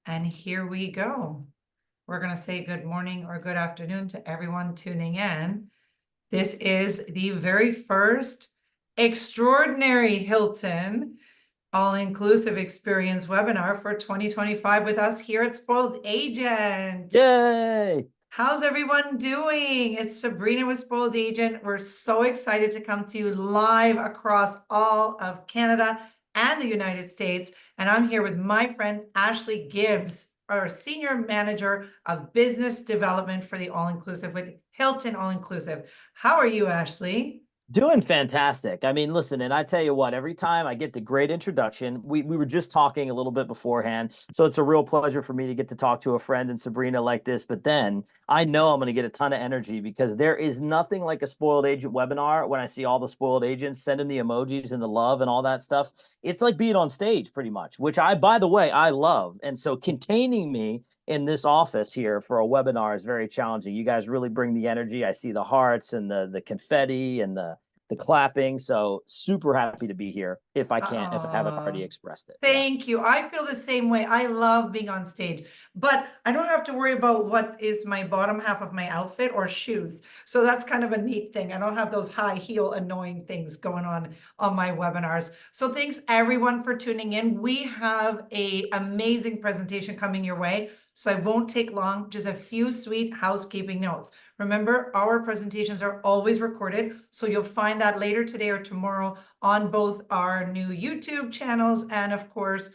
And here we go. We're going to say good morning or good afternoon to everyone tuning in. This is the very first extraordinary Hilton all-inclusive experience webinar for 2025 with us here at Spoiled Agent. Yay! How's everyone doing? It's Sabrina with Spoiled Agent. We're so excited to come to you live across all of Canada and the United States. And I'm here with my friend Ashley Gibbs, our Senior Manager of Business Development for the All-Inclusive with Hilton All-Inclusive. How are you, Ashley? Doing fantastic. I mean, listen, and I tell you what, every time I get the great introduction, we were just talking a little bit beforehand. So it's a real pleasure for me to get to talk to a friend and Sabrina like this. But then I know I'm going to get a ton of energy because there is nothing like a spoiled agent webinar when I see all the spoiled agents sending the emojis and the love and all that stuff. It's like being on stage pretty much, which by the way, I love. And so containing me in this office here for a webinar is very challenging. You guys really bring the energy. I see the hearts and the confetti and the clapping. So super happy to be here if I haven't already expressed it. Yeah. Thank you. I feel the same way. I love being on stage, but I don't have to worry about what is my bottom half of my outfit or shoes. So that's kind of a neat thing. I don't have those high heel annoying things going on my webinars. So thanks everyone for tuning in. We have an amazing presentation coming your way. So I won't take long, just a few sweet housekeeping notes. Remember, our presentations are always recorded, so you'll find that later today or tomorrow on both our new YouTube channels and, of course,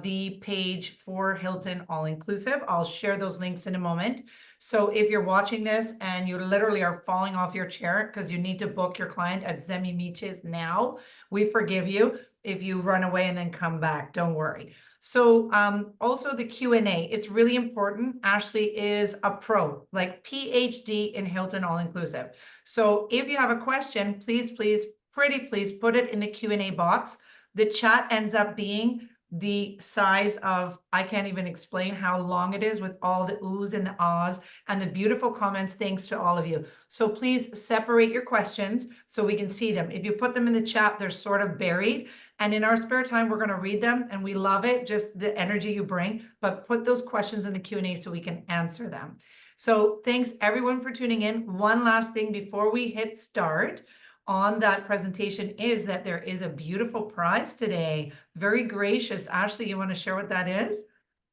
the page for Hilton All-Inclusive. I'll share those links in a moment. So if you're watching this and you literally are falling off your chair because you need to book your client at Zemi Miches now, we forgive you if you run away and then come back. Don't worry. So also the Q&A, it's really important. Ashley is a pro, like PhD in Hilton All-Inclusive. So if you have a question, please, pretty please put it in the Q&A box. The chat ends up being the size of, I can't even explain how long it is with all the oohs and the ahs and the beautiful comments. Thanks to all of you. So please separate your questions so we can see them. If you put them in the chat, they're sort of buried. And in our spare time, we're going to read them and we love it, just the energy you bring, but put those questions in the Q&A so we can answer them. So thanks everyone for tuning in. One last thing before we hit start on that presentation is that there is a beautiful prize today. Very gracious. Ashley, you want to share what that is?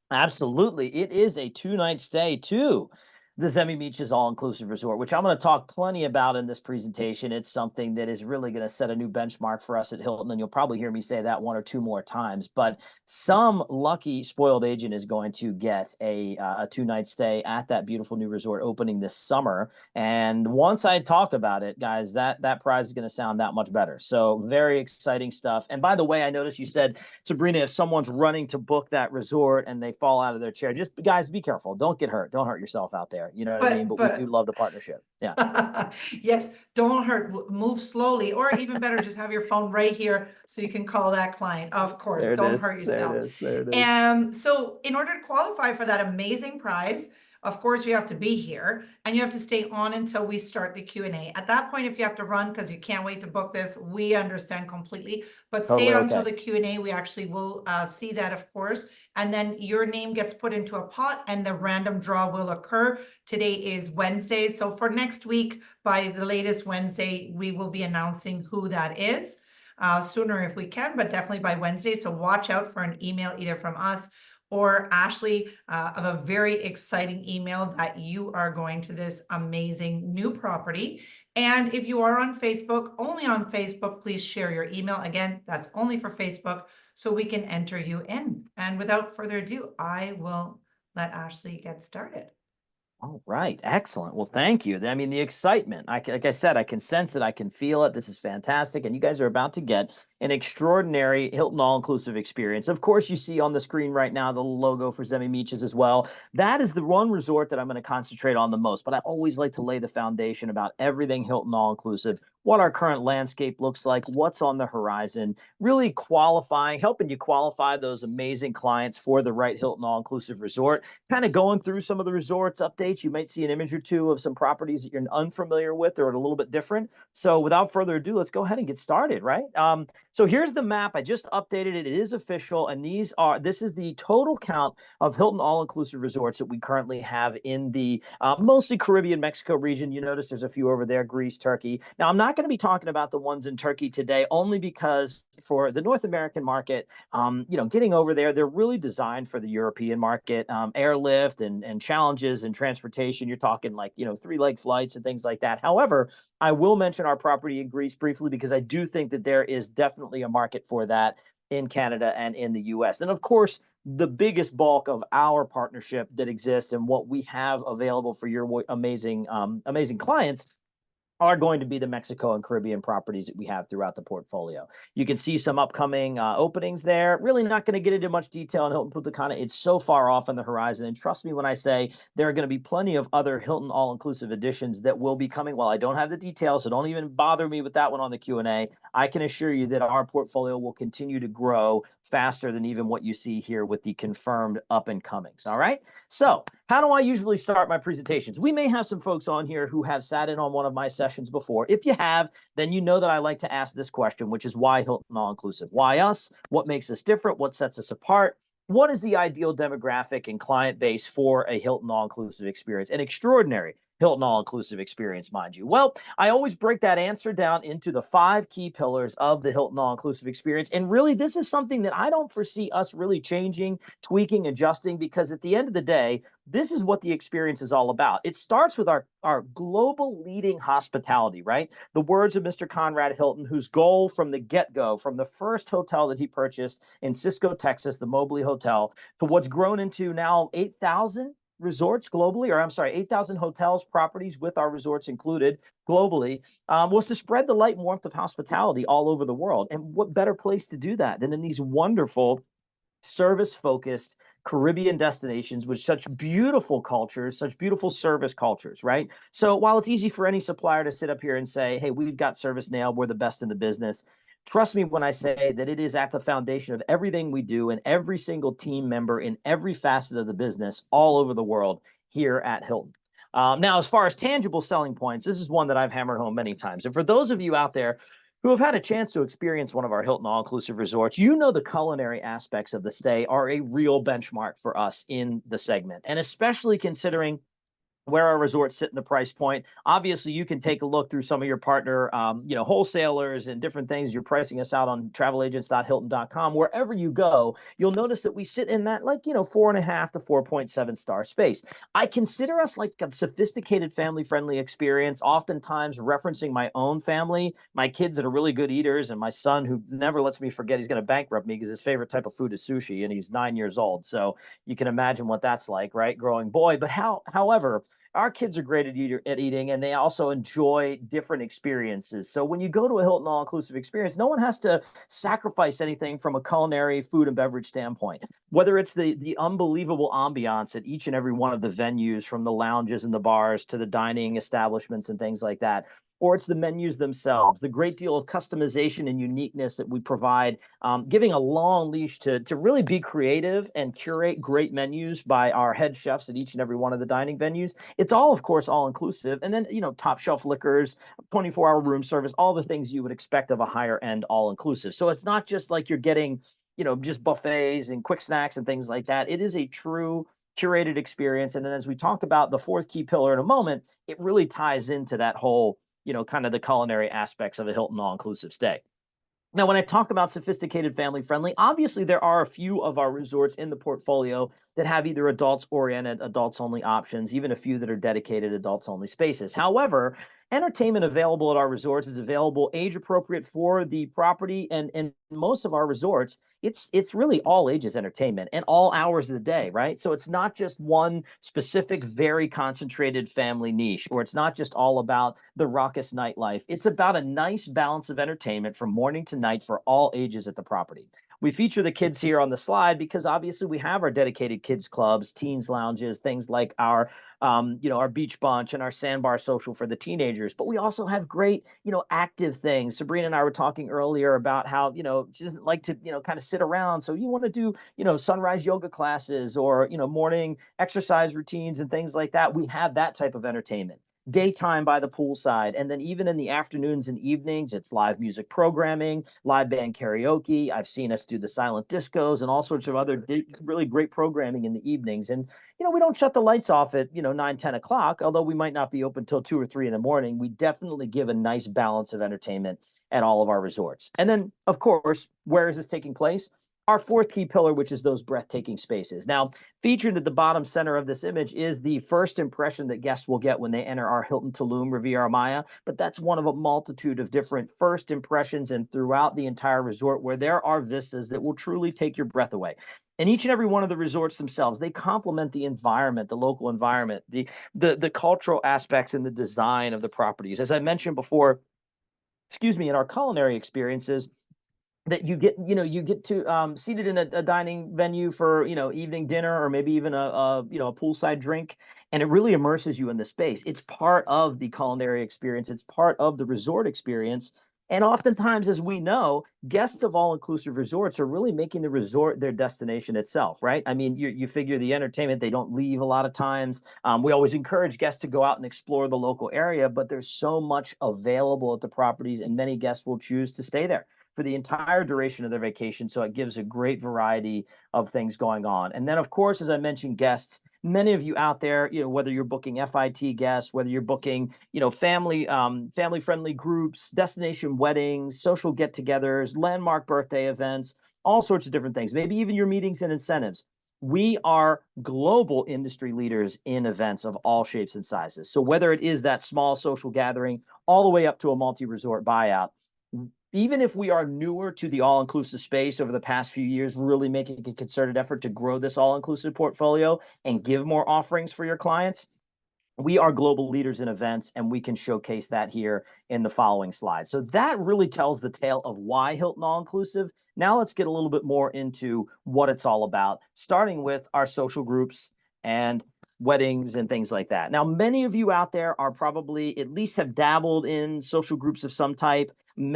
Absolutely. It is a 2-night stay too. The Zemi Miches All-Inclusive Resort, which I'm going to talk plenty about in this presentation. It's something that is really going to set a new benchmark for us at Hilton, and you'll probably hear me say that one or two more times. But some lucky spoiled agent is going to get a 2-night stay at that beautiful new resort opening this summer. And once I talk about it, guys, that prize is going to sound that much better. So very exciting stuff. And by the way, I noticed you said, Sabrina, if someone's running to book that resort and they fall out of their chair, just guys, be careful. Don't get hurt. Don't hurt yourself out there. You know what I mean? But we do love the partnership. Yeah. Yes, don't hurt. Move slowly, or even better, just have your phone right here so you can call that client. Of course, There it don't is. hurt There yourself. it is. There it is. And so in order to qualify for that amazing prize, of course, you have to be here and you have to stay on until we start the Q&A. At that point, if you have to run because you can't wait to book this, we understand completely. But stay Totally on okay. until the Q&A. We actually will see that, of course. And then your name gets put into a pot and the random draw will occur. Today is Wednesday. So for next week, by the latest Wednesday, we will be announcing who that is. Sooner if we can, but definitely by Wednesday. So watch out for an email either from us or Ashley of a very exciting email that you are going to this amazing new property. And if you are on Facebook, only on Facebook, please share your email. Again, that's only for Facebook so we can enter you in. And without further ado, I will let Ashley get started. All right. Excellent. Well, thank you. I mean, the excitement, like I said, I can sense it. I can feel it. This is fantastic. And you guys are about to get an extraordinary Hilton All-Inclusive experience. Of course, you see on the screen right now the logo for Zemi Miches as well. That is the one resort that I'm going to concentrate on the most. But I always like to lay the foundation about everything Hilton All-Inclusive, what our current landscape looks like, what's on the horizon, really qualifying, helping you qualify those amazing clients for the right Hilton All-Inclusive resort, kind of going through some of the resorts updates. You might see an image or two of some properties that you're unfamiliar with or a little bit different. So without further ado, let's go ahead and get started, right? So here's the map. I just updated it. It is official, and this is the total count of Hilton all-inclusive resorts that we currently have in the mostly Caribbean, Mexico region. You notice there's a few over there, Greece, Turkey. Now, I'm not going to be talking about the ones in Turkey today, only because for the North American market, getting over there, they're really designed for the European market. Airlift and challenges and transportation. You're talking like, 3-leg flights and things like that. However, I will mention our property in Greece briefly because I do think that there is definitely a market for that in Canada and in the US. And of course, the biggest bulk of our partnership that exists and what we have available for your amazing clients are going to be the Mexico and Caribbean properties that we have throughout the portfolio. You can see some upcoming openings there. Really not going to get into much detail on Hilton Punta Cana. It's so far off on the horizon. And trust me when I say there are going to be plenty of other Hilton all-inclusive additions that will be coming. While I don't have the details, so don't even bother me with that one on the Q&A. I can assure you that our portfolio will continue to grow faster than even what you see here with the confirmed up and comings. All right. So how do I usually start my presentations? We may have some folks on here who have sat in on one of my sessions before. If you have, then you know that I like to ask this question, which is why Hilton All-Inclusive? Why us? What makes us different? What sets us apart? What is the ideal demographic and client base for a Hilton All-Inclusive experience? An extraordinary Hilton all-inclusive experience, mind you. Well, I always break that answer down into the 5 key pillars of the Hilton all-inclusive experience. And really, this is something that I don't foresee us really changing, tweaking, adjusting, because at the end of the day, this is what the experience is all about. It starts with our global leading hospitality, right? The words of Mr. Conrad Hilton, whose goal from the get-go, from the first hotel that he purchased in Cisco, Texas, the Mobley Hotel, to what's grown into now 8,000 resorts globally, or I'm sorry, 8,000 hotels, properties with our resorts included globally, was to spread the light and warmth of hospitality all over the world. And what better place to do that than in these wonderful service-focused Caribbean destinations with such beautiful cultures, such beautiful service cultures, right? So while it's easy for any supplier to sit up here and say, hey, we've got service nailed, we're the best in the business, trust me when I say that it is at the foundation of everything we do and every single team member in every facet of the business all over the world here at Hilton. Now, as far as tangible selling points, this is one that I've hammered home many times. And for those of you out there who have had a chance to experience one of our Hilton all-inclusive resorts, you know the culinary aspects of the stay are a real benchmark for us in the segment. And especially considering where our resorts sit in the price point. Obviously, you can take a look through some of your partner, wholesalers and different things. You're pricing us out on travelagents.hilton.com. Wherever you go, you'll notice that we sit in that 4.5 to 4.7 star space. I consider us like a sophisticated family-friendly experience, oftentimes referencing my own family, my kids that are really good eaters, and my son who never lets me forget he's going to bankrupt me because his favorite type of food is sushi, and he's 9 years old. So you can imagine what that's like, right? Growing boy. But however, our kids are great at eating, and they also enjoy different experiences. So when you go to a Hilton all-inclusive experience, no one has to sacrifice anything from a culinary food and beverage standpoint. Whether it's the unbelievable ambiance at each and every one of the venues, from the lounges and the bars to the dining establishments and things like that, or it's the menus themselves, the great deal of customization and uniqueness that we provide, giving a long leash to really be creative and curate great menus by our head chefs at each and every one of the dining venues. It's all, of course, all inclusive. And then, top shelf liquors, 24-hour room service, all the things you would expect of a higher end all inclusive. So it's not just like you're getting, just buffets and quick snacks and things like that. It is a true curated experience. And then as we talk about the 4th key pillar in a moment, it really ties into that whole, kind of the culinary aspects of a Hilton all-inclusive stay. Now, when I talk about sophisticated family friendly, obviously there are a few of our resorts in the portfolio that have either adults oriented, adults only options, even a few that are dedicated adults only spaces. However, entertainment available at our resorts is available age appropriate for the property, and most of our resorts, it's really all ages entertainment and all hours of the day, right? So it's not just one specific, very concentrated family niche, or it's not just all about the raucous nightlife. It's about a nice balance of entertainment from morning to night for all ages at the property. We feature the kids here on the slide because obviously we have our dedicated kids clubs, teens lounges, things like our beach bunch and our sandbar social for the teenagers. But we also have great, active things. Sabrina and I were talking earlier about how, she doesn't like to, kind of sit around. So you want to do, sunrise yoga classes or, morning exercise routines and things like that. We have that type of entertainment. daytime by the poolside. And then even in the afternoons and evenings, it's live music programming, live band karaoke. I've seen us do the silent discos and all sorts of other really great programming in the evenings. And, we don't shut the lights off at, 9, 10 o'clock, although we might not be open till 2 or 3 in the morning. We definitely give a nice balance of entertainment at all of our resorts. And then, of course, where is this taking place? Our fourth key pillar, which is those breathtaking spaces. Now, featured at the bottom center of this image is the first impression that guests will get when they enter our Hilton Tulum Riviera Maya, but that's one of a multitude of different first impressions and throughout the entire resort where there are vistas that will truly take your breath away. And each and every one of the resorts themselves, they complement the environment, the local environment, the cultural aspects and the design of the properties. As I mentioned before, in our culinary experiences, that you get to seated in a dining venue for evening dinner or maybe even a poolside drink, and it really immerses you in the space. It's part of the culinary experience. It's part of the resort experience. And oftentimes, as we know, guests of all-inclusive resorts are really making the resort their destination itself, right? I mean, you figure the entertainment, they don't leave a lot of times. We always encourage guests to go out and explore the local area, but there's so much available at the properties, and many guests will choose to stay there for the entire duration of their vacation. So it gives a great variety of things going on. And then, of course, as I mentioned, guests, many of you out there, whether you're booking FIT guests, whether you're booking, family friendly groups, destination weddings, social get togethers, landmark birthday events, all sorts of different things, maybe even your meetings and incentives. We are global industry leaders in events of all shapes and sizes. So whether it is that small social gathering all the way up to a multi-resort buyout, even if we are newer to the all-inclusive space over the past few years, really making a concerted effort to grow this all-inclusive portfolio and give more offerings for your clients, we are global leaders in events, and we can showcase that here in the following slide. So that really tells the tale of why Hilton All-Inclusive. Now let's get a little bit more into what it's all about, starting with our social groups and weddings and things like that. Now, many of you out there are probably at least have dabbled in social groups of some type.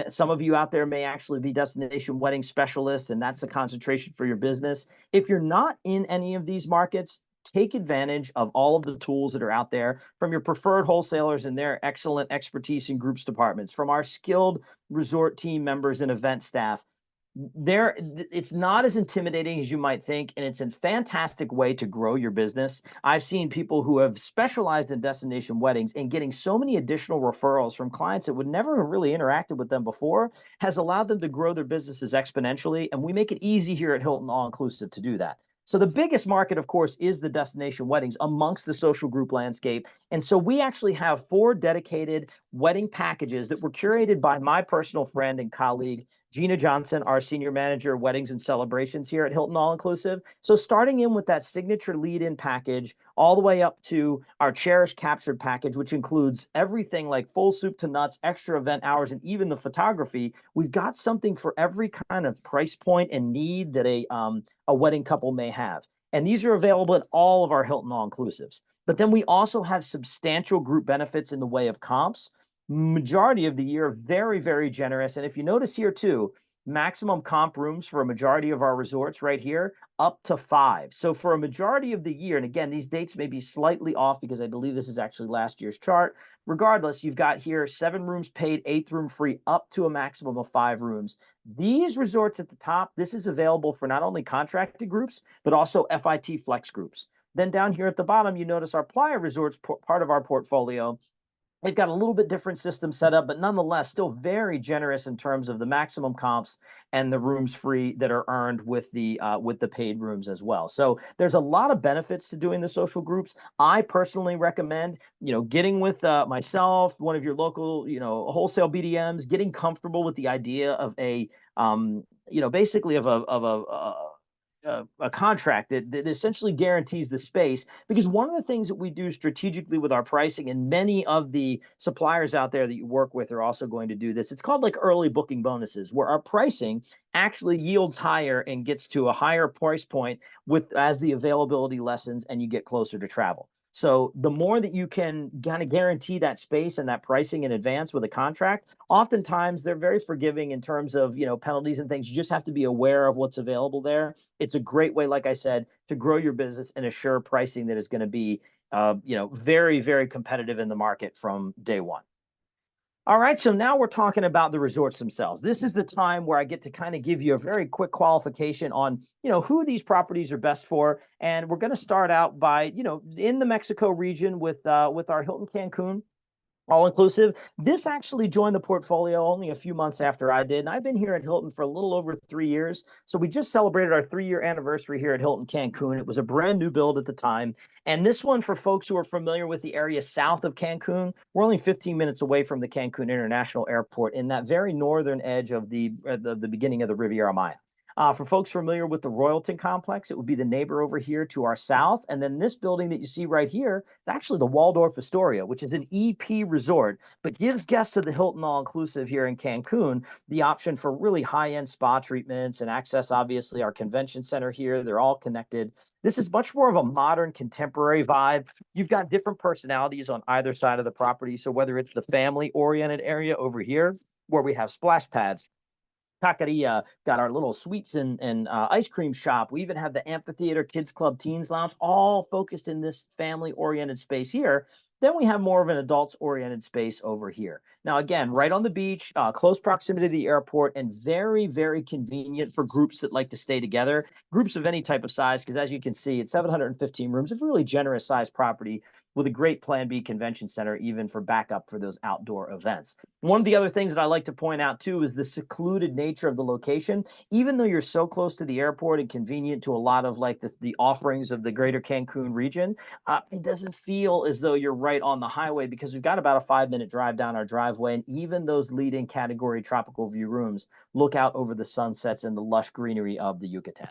Some of you out there may actually be destination wedding specialists, and that's the concentration for your business. If you're not in any of these markets, take advantage of all of the tools that are out there from your preferred wholesalers and their excellent expertise in groups departments, from our skilled resort team members and event staff. It's not as intimidating as you might think, and it's a fantastic way to grow your business. I've seen people who have specialized in destination weddings, and getting so many additional referrals from clients that would never have really interacted with them before has allowed them to grow their businesses exponentially, and we make it easy here at Hilton All Inclusive to do that. So the biggest market, of course, is the destination weddings amongst the social group landscape. And so we actually have 4 dedicated wedding packages that were curated by my personal friend and colleague, Gina Johnson, our senior manager of weddings and celebrations here at Hilton All Inclusive. So starting in with that signature lead-in package, all the way up to our Cherish Captured package, which includes everything like full soup to nuts, extra event hours, and even the photography. We've got something for every kind of price point and need that a wedding couple may have. And these are available at all of our Hilton All Inclusives. But then we also have substantial group benefits in the way of comps. Majority of the year, very, very generous. And if you notice here too, maximum comp rooms for a majority of our resorts right here, up to 5. So for a majority of the year, and again, these dates may be slightly off because I believe this is actually last year's chart. Regardless, you've got here 7 rooms paid, 8th room free, up to a maximum of 5 rooms. These resorts at the top, this is available for not only contracted groups, but also FIT flex groups. Then down here at the bottom, you notice our Playa Resorts, part of our portfolio. They've got a little bit different system set up, but nonetheless, still very generous in terms of the maximum comps and the rooms free that are earned with the paid rooms as well. So there's a lot of benefits to doing the social groups. I personally recommend, getting with myself, one of your local, wholesale BDMs, getting comfortable with the idea of basically of a contract that essentially guarantees the space. Because one of the things that we do strategically with our pricing, and many of the suppliers out there that you work with are also going to do this, it's called like early booking bonuses, where our pricing actually yields higher and gets to a higher price point as the availability lessens and you get closer to travel. So the more that you can kind of guarantee that space and that pricing in advance with a contract, oftentimes they're very forgiving in terms of, penalties and things. You just have to be aware of what's available there. It's a great way, like I said, to grow your business and assure pricing that is going to be very, very competitive in the market from day one. All right, so now we're talking about the resorts themselves. This is the time where I get to kind of give you a very quick qualification on, who these properties are best for. And we're going to start out by, in the Mexico region with our Hilton Cancun all inclusive. This actually joined the portfolio only a few months after I did. And I've been here at Hilton for a little over 3 years. So we just celebrated our 3-year anniversary here at Hilton Cancun. It was a brand new build at the time. And this one, for folks who are familiar with the area south of Cancun, we're only 15 minutes away from the Cancun International Airport in that very northern edge of the beginning of the Riviera Maya. For folks familiar with the Royalton complex, it would be the neighbor over here to our south. And then this building that you see right here is actually the Waldorf Astoria, which is an EP resort, but gives guests of the Hilton All-Inclusive here in Cancun the option for really high-end spa treatments and access, obviously, our convention center here. They're all connected. This is much more of a modern, contemporary vibe. You've got different personalities on either side of the property. So whether it's the family-oriented area over here, where we have splash pads, taqueria, got our little sweets and ice cream shop. We even have the amphitheater, kids club, teens lounge, all focused in this family oriented space here. Then we have more of an adults oriented space over here. Now, again, right on the beach, close proximity to the airport, and very, very convenient for groups that like to stay together, groups of any type of size, because as you can see, it's 715 rooms, a really generous sized property with a great Plan B convention center, even for backup for those outdoor events. One of the other things that I like to point out too is the secluded nature of the location. Even though you're so close to the airport and convenient to a lot of like the offerings of the greater Cancun region, it doesn't feel as though you're right on the highway because we've got about a 5-minute drive down our driveway. And even those leading category tropical view rooms look out over the sunsets and the lush greenery of the Yucatan.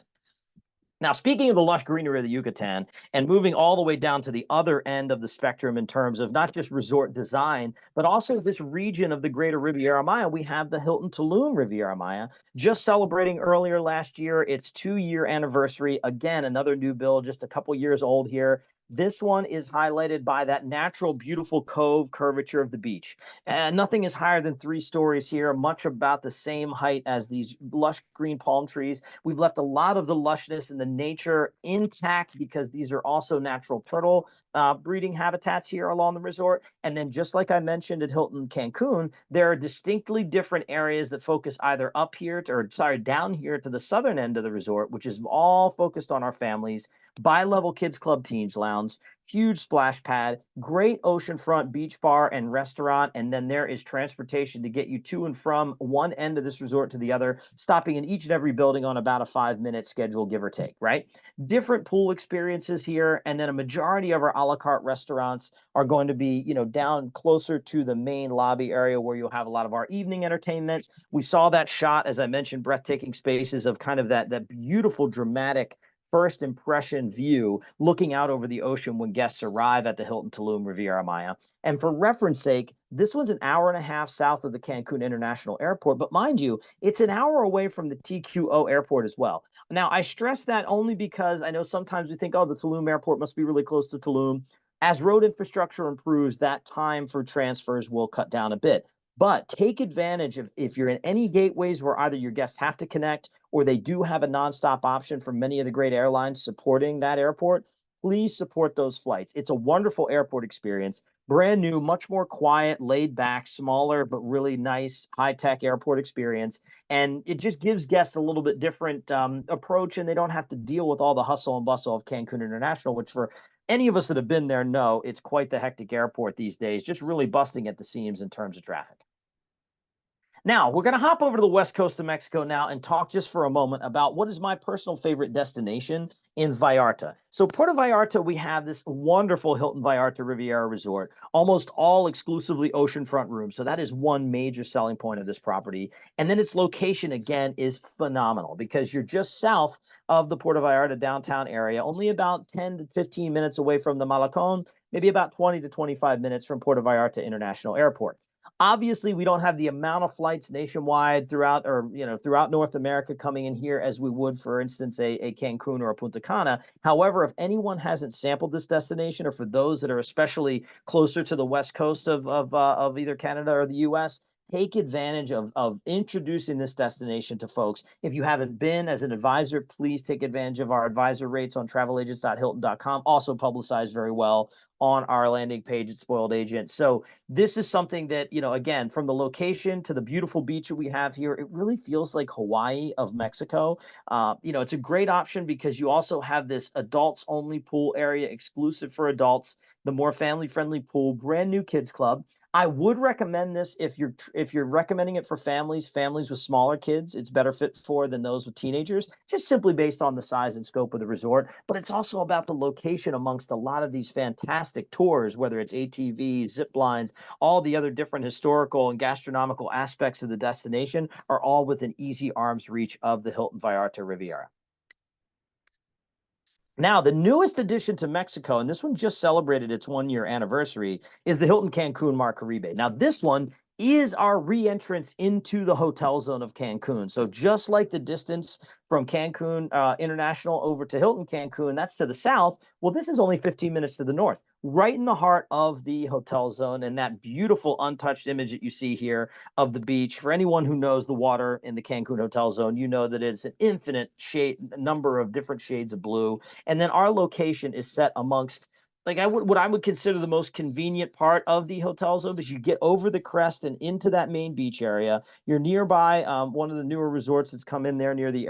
Now, speaking of the lush greenery of the Yucatan and moving all the way down to the other end of the spectrum in terms of not just resort design, but also this region of the greater Riviera Maya, we have the Hilton Tulum Riviera Maya, just celebrating earlier last year its 2-year anniversary. Again, another new build, just a couple years old here. This one is highlighted by that natural, beautiful cove curvature of the beach. And nothing is higher than 3 stories here, much about the same height as these lush green palm trees. We've left a lot of the lushness and the nature intact because these are also natural turtle breeding habitats here along the resort. And then just like I mentioned at Hilton Cancun, there are distinctly different areas that focus either up here to, or sorry, down here to the southern end of the resort, which is all focused on our families. Bi-level kids club, teens lounge, huge splash pad, great oceanfront beach bar and restaurant, and then there is transportation to get you to and from one end of this resort to the other, stopping in each and every building on about a 5-minute schedule, give or take, right? Different pool experiences here, and then a majority of our a la carte restaurants are going to be, down closer to the main lobby area where you'll have a lot of our evening entertainment. We saw that shot, as I mentioned, breathtaking spaces of kind of that beautiful, dramatic first impression view looking out over the ocean when guests arrive at the Hilton Tulum Riviera Maya. And for reference sake, this was an hour and a half south of the Cancun International Airport, but mind you, it's an hour away from the TQO airport as well. Now, I stress that only because I know sometimes we think, oh, the Tulum airport must be really close to Tulum. As road infrastructure improves, that time for transfers will cut down a bit. But take advantage of if you're in any gateways where either your guests have to connect or they do have a nonstop option for many of the great airlines supporting that airport, please support those flights. It's a wonderful airport experience, brand new, much more quiet, laid back, smaller, but really nice high-tech airport experience. And it just gives guests a little bit different approach, and they don't have to deal with all the hustle and bustle of Cancun International, which for any of us that have been there know it's quite the hectic airport these days, just really busting at the seams in terms of traffic. Now, we're going to hop over to the west coast of Mexico now and talk just for a moment about what is my personal favorite destination in Vallarta. So Puerto Vallarta, we have this wonderful Hilton Vallarta Riviera Resort, almost all exclusively oceanfront rooms. So that is one major selling point of this property. And then its location, again, is phenomenal because you're just south of the Puerto Vallarta downtown area, only about 10 to 15 minutes away from the Malecon, maybe about 20 to 25 minutes from Puerto Vallarta International Airport. Obviously, we don't have the amount of flights nationwide throughout North America coming in here as we would, for instance, a Cancun or a Punta Cana. However, if anyone hasn't sampled this destination, or for those that are especially closer to the west coast of either Canada or the U.S., take advantage of introducing this destination to folks. If you haven't been as an advisor, please take advantage of our advisor rates on travelagents.hilton.com, also publicized very well on our landing page at Spoiled Agent. So this is something that, you know, again, from the location to the beautiful beach that we have here, it really feels like Hawaii of Mexico. You know, it's a great option because you also have this adults only pool area exclusive for adults, the more family friendly pool, brand new kids club. I would recommend this if you're recommending it for families with smaller kids. It's better fit for than those with teenagers, just simply based on the size and scope of the resort. But it's also about the location amongst a lot of these fantastic tours, whether it's ATVs, zip lines, all the other different historical and gastronomical aspects of the destination are all within easy arm's reach of the Hilton Vallarta Riviera. Now, the newest addition to Mexico, and this one just celebrated its 1 year anniversary, is the Hilton Cancun Mar Caribe. Now, this one is our re-entrance into the hotel zone of Cancun. So just like the distance from Cancun International over to Hilton Cancun, that's to the south. Well, this is only 15 minutes to the north, right in the heart of the hotel zone. And that beautiful untouched image that you see here of the beach. For anyone who knows the water in the Cancun hotel zone, you know that it's an infinite shade, number of different shades of blue. And then our location is set amongst like what I would consider the most convenient part of the hotel zone is you get over the crest and into that main beach area. You're nearby one of the newer resorts that's come in there near the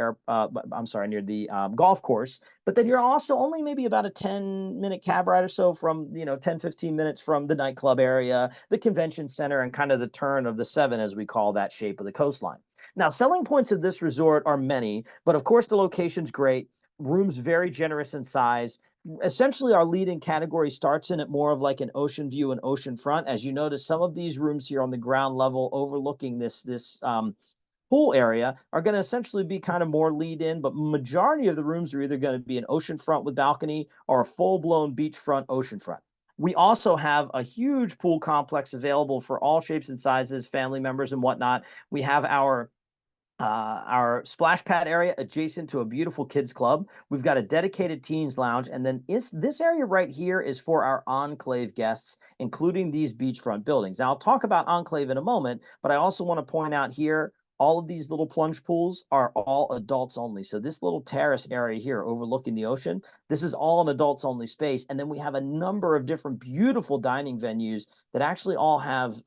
near the golf course. But then you're also only maybe about a 10-minute cab ride or so from, you know, 10-15 minutes from the nightclub area, the convention center, and kind of the turn of the seven, as we call that shape of the coastline. Now, selling points of this resort are many, but of course the location's great. Rooms very generous in size. Essentially, our leading category starts in at more of like an ocean view and ocean front. As you notice, some of these rooms here on the ground level overlooking this pool area are going to essentially be kind of more lead in, but majority of the rooms are either going to be an ocean front with balcony or a full-blown beachfront ocean front. We also have a huge pool complex available for all shapes and sizes, family members and whatnot. We have our splash pad area adjacent to a beautiful kids club. We've got a dedicated teens lounge, and then this area right here is for our enclave guests, including these beachfront buildings. Now, I'll talk about enclave in a moment, but I also want to point out here all of these little plunge pools are all adults only. So this little terrace area here overlooking the ocean, this is all an adults only space. And then we have a number of different beautiful dining venues that actually all have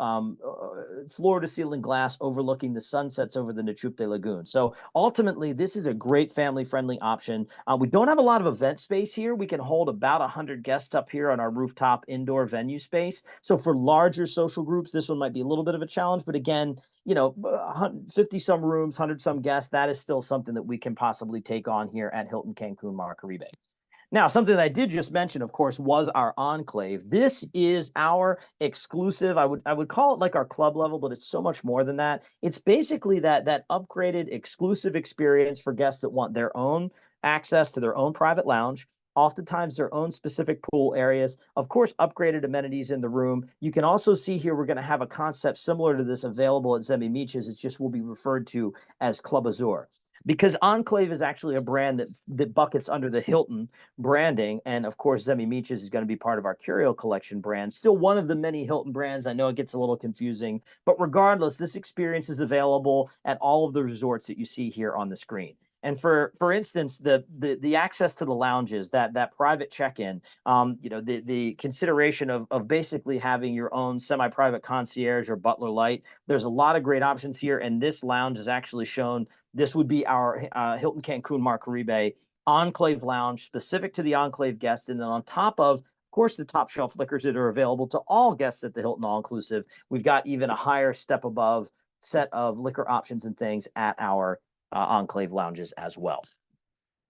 floor to ceiling glass overlooking the sunsets over the Nachupe Lagoon. So ultimately, this is a great family friendly option. We don't have a lot of event space here. We can hold about 100 guests up here on our rooftop indoor venue space. So for larger social groups, this one might be a little bit of a challenge. But again, you know, 50 some rooms, 100 some guests, that is still something that we can possibly take on here at Hilton Cancun Mar Caribe. Now, something that I did just mention, of course, was our enclave. This is our exclusive. I would call it like our club level, but it's so much more than that. It's basically that upgraded exclusive experience for guests that want their own access to their own private lounge, oftentimes their own specific pool areas, of course, upgraded amenities in the room. You can also see here we're going to have a concept similar to this available at Zemi Miches. It just will be referred to as Club Azur, because Enclave is actually a brand that buckets under the Hilton branding. And of course, Zemi Miches is going to be part of our Curio Collection brand, still one of the many Hilton brands. I know it gets a little confusing, but regardless, this experience is available at all of the resorts that you see here on the screen. And for instance, the access to the lounges, that private check-in, you know, the consideration of basically having your own semi-private concierge or butler light. There's a lot of great options here, and this lounge is actually shown. This would be our Hilton Cancun Mar Caribe Enclave Lounge, specific to the Enclave guests, and then on top of course, the top shelf liquors that are available to all guests at the Hilton All Inclusive. We've got even a higher step above set of liquor options and things at our Enclave lounges as well.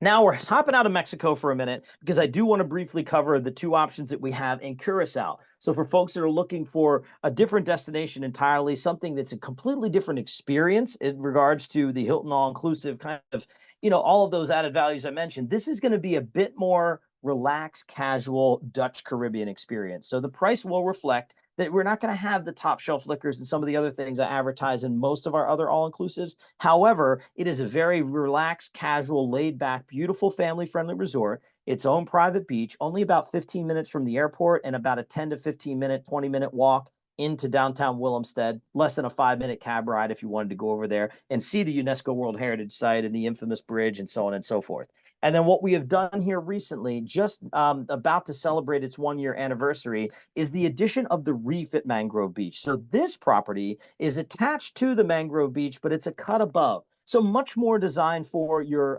Now we're hopping out of Mexico for a minute because I do want to briefly cover the two options that we have in Curacao. So for folks that are looking for a different destination entirely, something that's a completely different experience in regards to the Hilton All-Inclusive kind of, you know, all of those added values I mentioned, this is going to be a bit more relaxed, casual Dutch Caribbean experience. So the price will reflect that we're not going to have the top shelf liquors and some of the other things I advertise in most of our other all-inclusives. However, it is a very relaxed, casual, laid-back, beautiful, family-friendly resort, its own private beach, only about 15 minutes from the airport and about a 10 to 15 minute, 20-minute walk into downtown Willemstad, less than a 5-minute cab ride if you wanted to go over there and see the UNESCO World Heritage Site and the infamous bridge and so on and so forth. And then what we have done here recently, just about to celebrate its 1-year anniversary, is the addition of the reef at Mangrove Beach. So this property is attached to the Mangrove Beach, but it's a cut above. So much more designed for your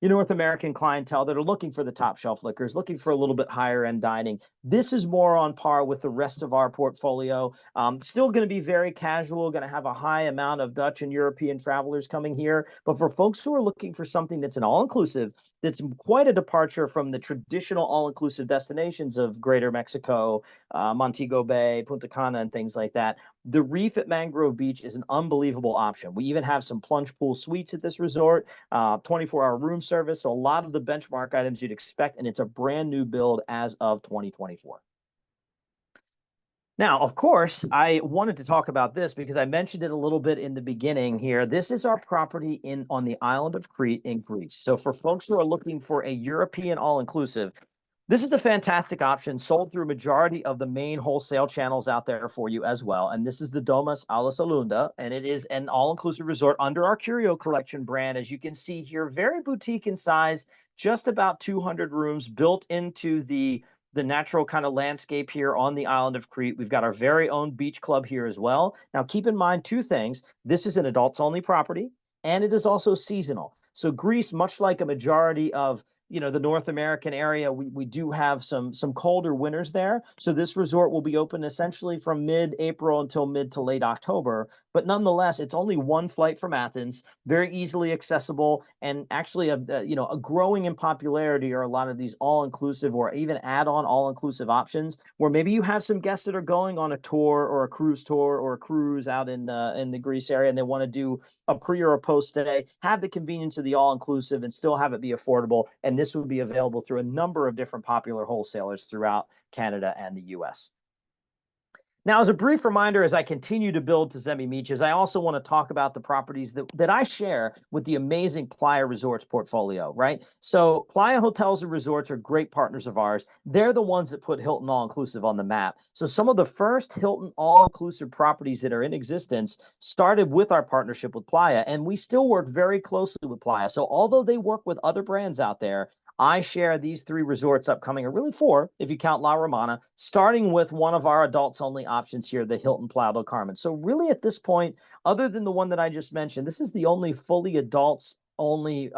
North American clientele that are looking for the top shelf liquors, looking for a little bit higher end dining. This is more on par with the rest of our portfolio. Still going to be very casual, going to have a high amount of Dutch and European travelers coming here. But for folks who are looking for something that's an all-inclusive, that's quite a departure from the traditional all-inclusive destinations of Greater Mexico, Montego Bay, Punta Cana, and things like that, the reef at Mangrove Beach is an unbelievable option. We even have some plunge pool suites at this resort, 24-hour room service, so a lot of the benchmark items you'd expect, and it's a brand new build as of 2024. Now, of course, I wanted to talk about this because I mentioned it a little bit in the beginning here. This is our property on the island of Crete in Greece. So for folks who are looking for a European all-inclusive, this is a fantastic option, sold through majority of the main wholesale channels out there for you as well. And this is the Domus alla Salunda, and it is an all-inclusive resort under our Curio Collection brand. As you can see here, very boutique in size, just about 200 rooms built into the natural kind of landscape here on the island of Crete. We've got our very own beach club here as well. Now, keep in mind two things. This is an adults-only property, and it is also seasonal. So Greece, much like a majority of the North American area, we do have some colder winters there. So this resort will be open essentially from mid-April until mid to late October. But nonetheless, it's only one flight from Athens, very easily accessible, and actually a growing in popularity are a lot of these all-inclusive or even add-on all-inclusive options where maybe you have some guests that are going on a tour or a cruise tour or a cruise out in the Greece area, and they want to do a pre or a post stay, have the convenience of the all-inclusive and still have it be affordable. And this would be available through a number of different popular wholesalers throughout Canada and the US. Now, as a brief reminder, as I continue to build to Zemi Miches, I also want to talk about the properties that I share with the amazing Playa Resorts portfolio, right? So Playa Hotels and Resorts are great partners of ours. They're the ones that put Hilton All-Inclusive on the map. So some of the first Hilton All-Inclusive properties that are in existence started with our partnership with Playa, and we still work very closely with Playa. So although they work with other brands out there, I share these 3 resorts upcoming, or really 4, if you count La Romana, starting with one of our adults-only options here, the Hilton Playa del Carmen. So really at this point, other than the one that I just mentioned, this is the only fully adults-only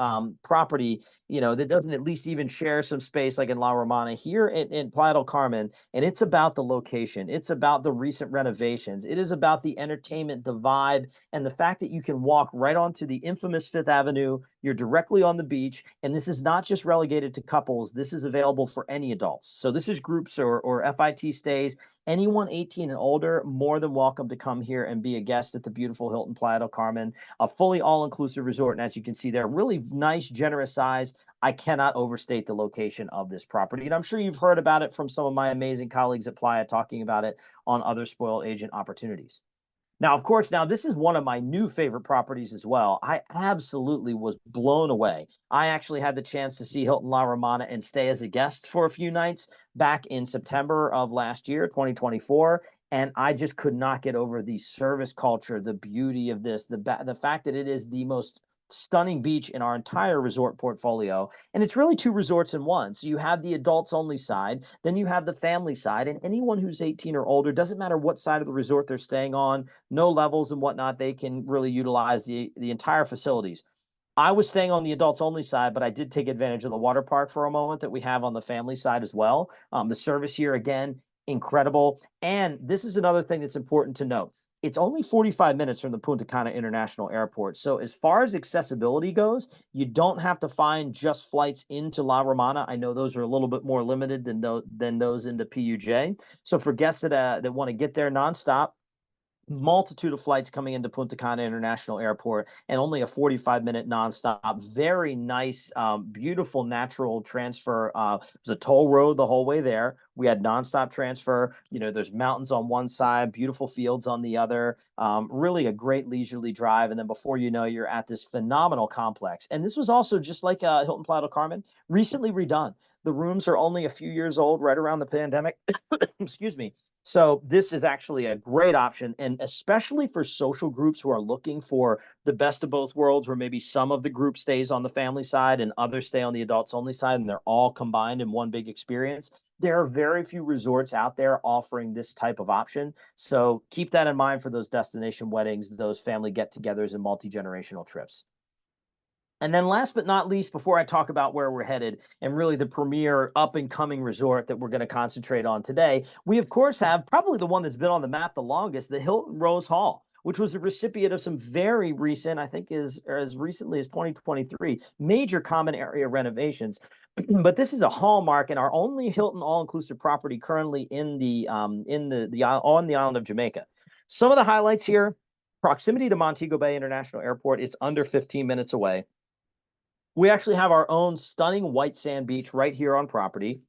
property, that doesn't at least even share some space like in La Romana here in Playa del Carmen. And it's about the location. It's about the recent renovations. It is about the entertainment, the vibe, and the fact that you can walk right onto the infamous Fifth Avenue. You're directly on the beach, and this is not just relegated to couples. This is available for any adults. So this is groups or FIT stays. Anyone 18 and older, more than welcome to come here and be a guest at the beautiful Hilton Playa del Carmen, a fully all-inclusive resort. And as you can see there, really nice, generous size. I cannot overstate the location of this property. And I'm sure you've heard about it from some of my amazing colleagues at Playa talking about it on other spoiled agent opportunities. Now, of course, this is one of my new favorite properties as well. I absolutely was blown away. I actually had the chance to see Hilton La Romana and stay as a guest for a few nights back in September of last year, 2024. And I just could not get over the service culture, the beauty of this, the fact that it is the most stunning beach in our entire resort portfolio. And it's really 2 resorts in one. So you have the adults only side, then you have the family side, and anyone who's 18 or older, doesn't matter what side of the resort they're staying on, no levels and whatnot, they can really utilize the entire facilities. I was staying on the adults only side, but I did take advantage of the water park for a moment that we have on the family side as well. The service here, again, incredible. And this is another thing that's important to note. It's only 45 minutes from the Punta Cana International Airport. So as far as accessibility goes, you don't have to find just flights into La Romana. I know those are a little bit more limited than those into PUJ. So for guests that want to get there nonstop, multitude of flights coming into Punta Cana International Airport, and only a 45-minute nonstop. Very nice, beautiful natural transfer. It was a toll road the whole way there. We had nonstop transfer. There's mountains on one side, beautiful fields on the other. Really a great leisurely drive. And then before you know, you're at this phenomenal complex. And this was also just like Hilton Playa del Carmen, recently redone. The rooms are only a few years old, right around the pandemic. Excuse me. So this is actually a great option, and especially for social groups who are looking for the best of both worlds, where maybe some of the group stays on the family side and others stay on the adults only side, and they're all combined in one big experience. There are very few resorts out there offering this type of option. So keep that in mind for those destination weddings, those family get-togethers, and multi-generational trips. And then last but not least, before I talk about where we're headed and really the premier up and coming resort that we're going to concentrate on today, we of course have probably the one that's been on the map the longest, the Hilton Rose Hall, which was a recipient of some very recent, I think is as recently as 2023, major common area renovations. But this is a hallmark and our only Hilton all-inclusive property currently in the on the island of Jamaica. Some of the highlights here: proximity to Montego Bay International Airport. It's under 15 minutes away. We actually have our own stunning white sand beach right here on property.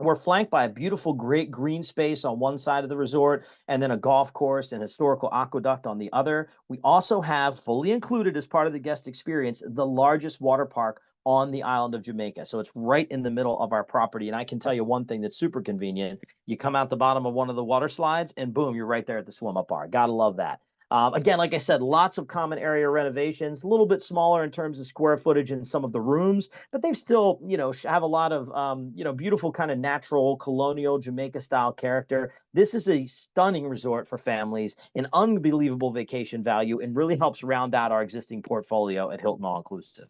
We're flanked by a beautiful, great green space on one side of the resort, and then a golf course and historical aqueduct on the other. We also have, fully included as part of the guest experience, the largest water park on the island of Jamaica. So it's right in the middle of our property. And I can tell you one thing that's super convenient. You come out the bottom of one of the water slides, and boom, you're right there at the swim up bar. Gotta love that. Again, like I said, lots of common area renovations, a little bit smaller in terms of square footage in some of the rooms, but they've still, have a lot of, beautiful kind of natural colonial Jamaica style character. This is a stunning resort for families, an unbelievable vacation value, and really helps round out our existing portfolio at Hilton All Inclusive.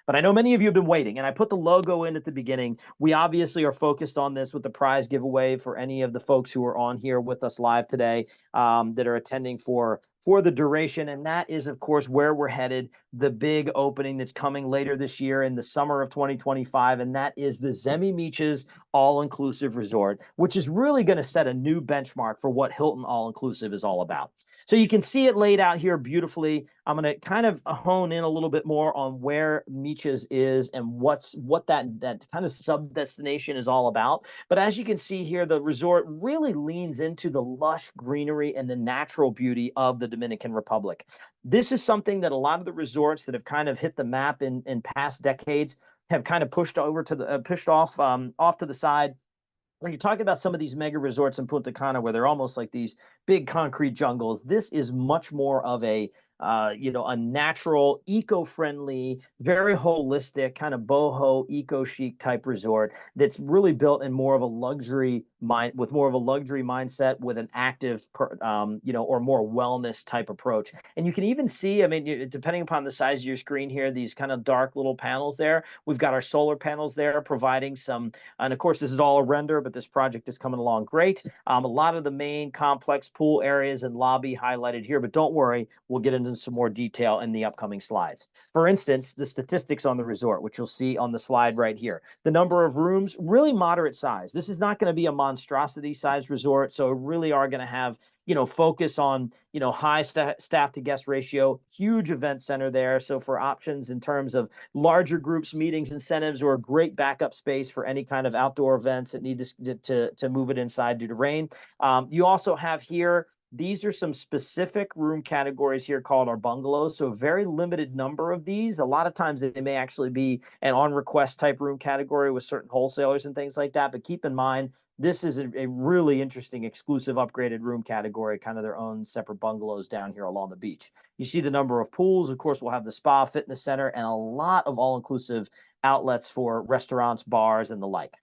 But I know many of you have been waiting, and I put the logo in at the beginning. We obviously are focused on this with the prize giveaway for any of the folks who are on here with us live today, that are attending for the duration. And that is, of course, where we're headed, the big opening that's coming later this year in the summer of 2025. And that is the Zemi Miches All-Inclusive Resort, which is really going to set a new benchmark for what Hilton All-Inclusive is all about. So you can see it laid out here beautifully. I'm going to kind of hone in a little bit more on where Miches is and what that kind of sub destination is all about. But as you can see here, the resort really leans into the lush greenery and the natural beauty of the Dominican Republic. This is something that a lot of the resorts that have kind of hit the map in past decades have kind of pushed over to the pushed off to the side. When you're talking about some of these mega resorts in Punta Cana, where they're almost like these big concrete jungles, this is much more of a a natural, eco-friendly, very holistic kind of boho, eco-chic type resort that's really built in more of a luxury mind, with more of a luxury mindset, with an active, or more wellness type approach. And you can even see, I mean, depending upon the size of your screen here, these kind of dark little panels there. We've got our solar panels there providing some, and of course, this is all a render, but this project is coming along great. A lot of the main complex pool areas and lobby highlighted here, but don't worry, we'll get into some more detail in the upcoming slides. For instance, the statistics on the resort, which you'll see on the slide right here. The number of rooms, really moderate size. This is not going to be a monstrosity size resort, so really are going to have focus on, high staff to guest ratio, huge event center there. So for options in terms of larger groups, meetings, incentives, or a great backup space for any kind of outdoor events that need to move it inside due to rain. You also have here, these are some specific room categories here called our bungalows. So a very limited number of these. A lot of times they may actually be an on request type room category with certain wholesalers and things like that. But keep in mind, this is a really interesting exclusive upgraded room category, kind of their own separate bungalows down here along the beach. You see the number of pools. Of course, we'll have the spa, fitness center, and a lot of all-inclusive outlets for restaurants, bars, and the like.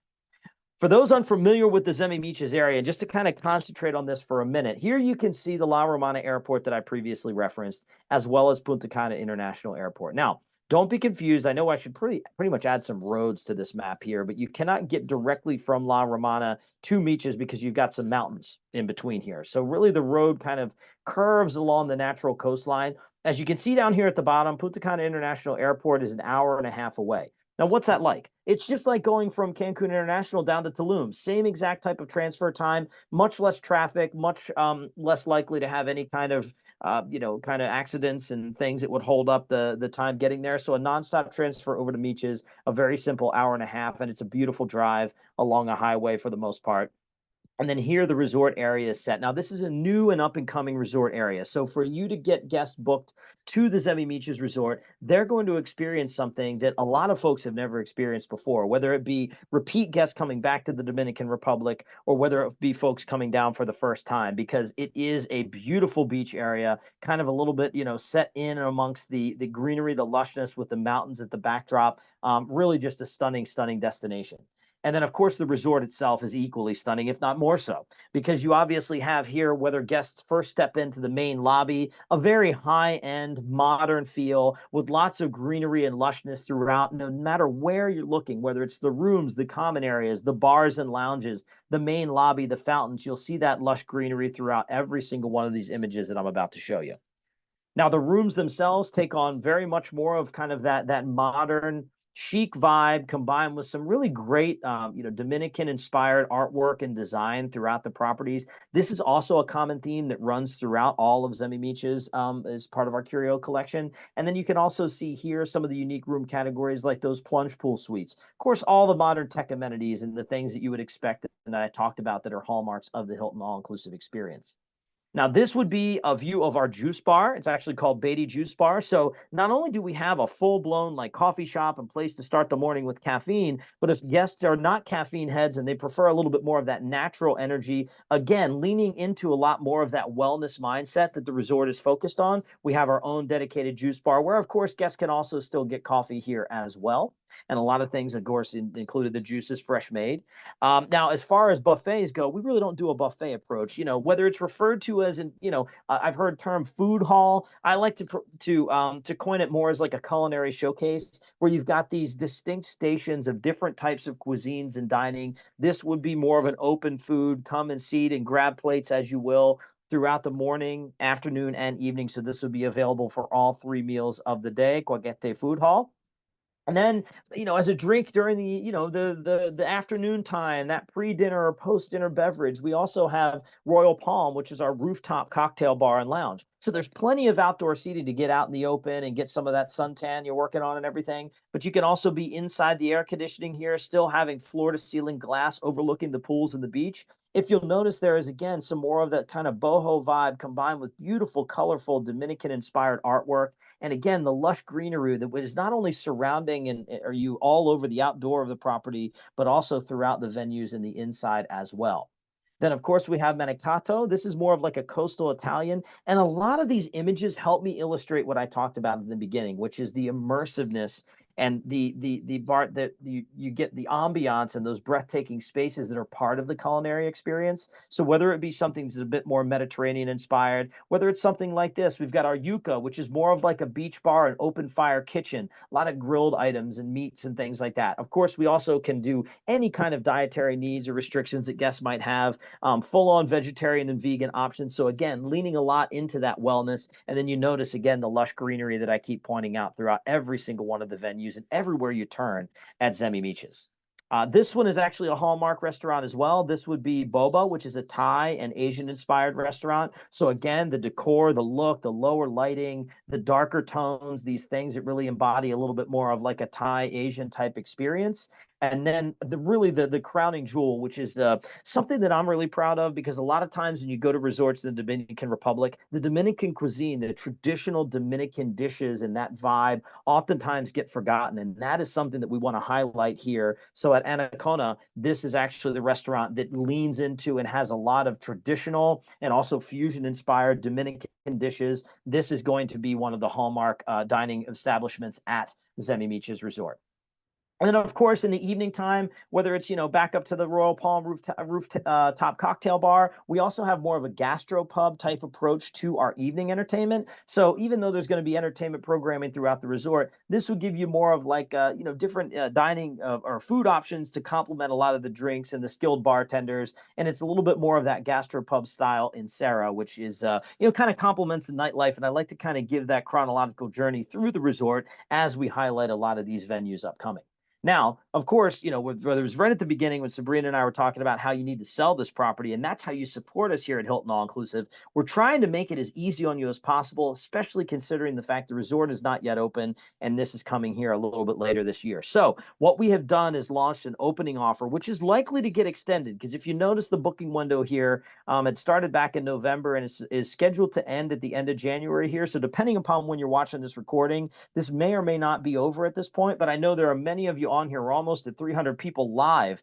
For those unfamiliar with the Zemi Miches area, just to kind of concentrate on this for a minute, here you can see the La Romana Airport that I previously referenced, as well as Punta Cana International Airport. Now, don't be confused. I know I should pretty much add some roads to this map here, but you cannot get directly from La Romana to Miches because you've got some mountains in between here. So really the road kind of curves along the natural coastline. As you can see down here at the bottom, Punta Cana International Airport is an hour and a half away. Now, what's that like? It's just like going from Cancun International down to Tulum. Same exact type of transfer time, much less traffic, much less likely to have any kind of accidents and things that would hold up the time getting there. So a nonstop transfer over to Miches, a very simple hour and a half, and it's a beautiful drive along a highway for the most part. And then here, the resort area is set. Now, this is a new and up and coming resort area. So for you to get guests booked to the Zemi Miches Resort, they're going to experience something that a lot of folks have never experienced before, whether it be repeat guests coming back to the Dominican Republic or whether it be folks coming down for the first time, because it is a beautiful beach area, kind of a little bit, set in amongst the greenery, the lushness with the mountains at the backdrop. Really just a stunning, stunning destination. And then, of course, the resort itself is equally stunning, if not more so, because you obviously have here, whether guests first step into the main lobby, a very high-end, modern feel with lots of greenery and lushness throughout. No matter where you're looking, whether it's the rooms, the common areas, the bars and lounges, the main lobby, the fountains, you'll see that lush greenery throughout every single one of these images that I'm about to show you. Now, the rooms themselves take on very much more of kind of that modern chic vibe combined with some really great, Dominican-inspired artwork and design throughout the properties. This is also a common theme that runs throughout all of Zemi Miches, as part of our curio collection. And then you can also see here some of the unique room categories like those plunge pool suites. Of course, all the modern tech amenities and the things that you would expect and that I talked about that are hallmarks of the Hilton all-inclusive experience. Now, this would be a view of our juice bar. It's actually called Beatty Juice Bar. So not only do we have a full-blown like coffee shop and place to start the morning with caffeine, but if guests are not caffeine heads and they prefer a little bit more of that natural energy, again, leaning into a lot more of that wellness mindset that the resort is focused on, we have our own dedicated juice bar where, of course, guests can also still get coffee here as well. And a lot of things, of course, included the juices fresh made. Now, as far as buffets go, we really don't do a buffet approach. Whether it's referred to as I've heard term food hall. I like to coin it more as like a culinary showcase where you've got these distinct stations of different types of cuisines and dining. This would be more of an open food, come and seat and grab plates as you will throughout the morning, afternoon, and evening. So this would be available for all three meals of the day. Quaguete Food Hall. And then, as a drink during the afternoon time, that pre-dinner or post-dinner beverage, we also have Royal Palm, which is our rooftop cocktail bar and lounge. So there's plenty of outdoor seating to get out in the open and get some of that suntan you're working on and everything. But you can also be inside the air conditioning here, still having floor-to-ceiling glass overlooking the pools and the beach. If you'll notice, there is again some more of that kind of boho vibe combined with beautiful, colorful Dominican-inspired artwork. And again, the lush greenery that is not only surrounding and are you all over the outdoor of the property, but also throughout the venues and the inside as well. Then, of course, we have Manicato. This is more of like a coastal Italian. And a lot of these images help me illustrate what I talked about in the beginning, which is the immersiveness and the part that you get the ambiance and those breathtaking spaces that are part of the culinary experience. So whether it be something that's a bit more Mediterranean inspired, whether it's something like this, we've got our Yucca, which is more of like a beach bar, an open fire kitchen, a lot of grilled items and meats and things like that. Of course, we also can do any kind of dietary needs or restrictions that guests might have, full on vegetarian and vegan options. So again, leaning a lot into that wellness. And then you notice again the lush greenery that I keep pointing out throughout every single one of the venues and everywhere you turn at Zemi Miches. This one is actually a Hallmark restaurant as well. This would be Boba, which is a Thai and Asian inspired restaurant. So again, the decor, the look, the lower lighting, the darker tones, these things that really embody a little bit more of like a Thai Asian type experience. And then the crowning jewel, which is something that I'm really proud of because a lot of times when you go to resorts in the Dominican Republic, the Dominican cuisine, the traditional Dominican dishes and that vibe oftentimes get forgotten. And that is something that we want to highlight here. So at Anacona, this is actually the restaurant that leans into and has a lot of traditional and also fusion inspired Dominican dishes. This is going to be one of the hallmark dining establishments at Zemi Miches Resort. And then, of course, in the evening time, whether it's, back up to the Royal Palm rooftop cocktail bar, we also have more of a gastropub type approach to our evening entertainment. So even though there's going to be entertainment programming throughout the resort, this would give you more of like, different dining or food options to complement a lot of the drinks and the skilled bartenders. And it's a little bit more of that gastropub style in Sarah, which is, kind of complements the nightlife. And I like to kind of give that chronological journey through the resort as we highlight a lot of these venues upcoming. Now, of course, whether it was right at the beginning when Sabrina and I were talking about how you need to sell this property, and that's how you support us here at Hilton All Inclusive. We're trying to make it as easy on you as possible, especially considering the fact the resort is not yet open and this is coming here a little bit later this year. So what we have done is launched an opening offer, which is likely to get extended, because if you notice the booking window here, it started back in November and is scheduled to end at the end of January here. So depending upon when you're watching this recording, this may or may not be over at this point, but I know there are many of you on here. We're almost at 300 people live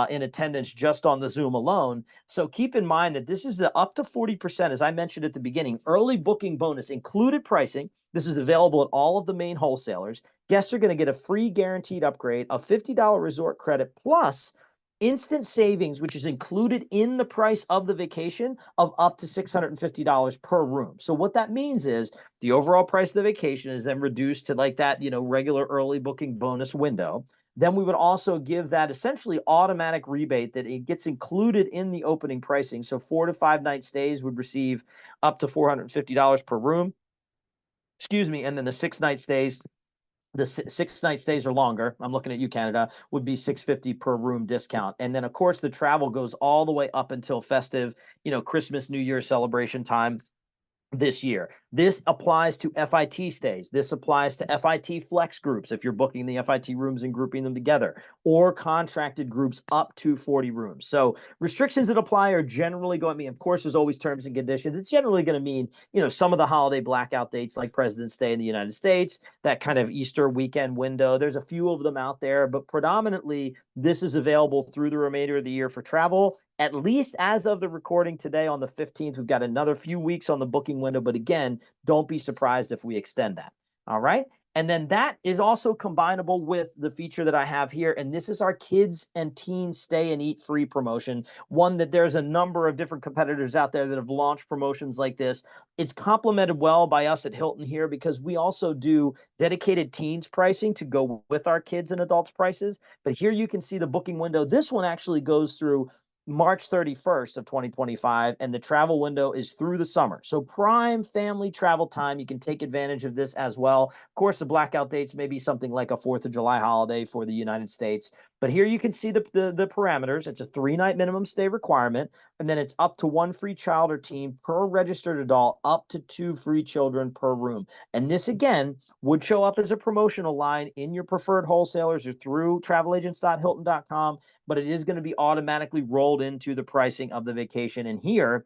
in attendance just on the Zoom alone. So keep in mind that this is the up to 40%, as I mentioned at the beginning, early booking bonus, included pricing. This is available at all of the main wholesalers. Guests are going to get a free guaranteed upgrade, a $50 resort credit, plus instant savings, which is included in the price of the vacation, of up to $650 per room. So what that means is the overall price of the vacation is then reduced to like that, regular early booking bonus window. Then we would also give that essentially automatic rebate that it gets included in the opening pricing. So 4 to 5 night stays would receive up to $450 per room. Excuse me. And then the 6 night stays, the 6 night stays or longer, I'm looking at you, Canada, would be $650 per room discount. And then of course the travel goes all the way up until festive, Christmas, New Year celebration time this year. This applies to FIT stays. This applies to FIT flex groups if you're booking the FIT rooms and grouping them together, or contracted groups up to 40 rooms. So restrictions that apply are generally going to mean, of course, there's always terms and conditions. It's generally going to mean, some of the holiday blackout dates like President's Day in the United States, that kind of Easter weekend window. There's a few of them out there, but predominantly this is available through the remainder of the year for travel. At least as of the recording today on the 15th, we've got another few weeks on the booking window. But again, don't be surprised if we extend that. All right. And then that is also combinable with the feature that I have here. And this is our kids and teens stay and eat free promotion. One that there's a number of different competitors out there that have launched promotions like this. It's complemented well by us at Hilton here because we also do dedicated teens pricing to go with our kids and adults prices. But here you can see the booking window. This one actually goes through March 31st of 2025, and the travel window is through the summer. So prime family travel time. You can take advantage of this as well. Of course, the blackout dates may be something like a 4th of July holiday for the United States. But here you can see the parameters. It's a 3-night minimum stay requirement, and then it's up to 1 free child or teen per registered adult, up to 2 free children per room. And this, again, would show up as a promotional line in your preferred wholesalers or through travelagents.hilton.com, but it is going to be automatically rolled into the pricing of the vacation. And here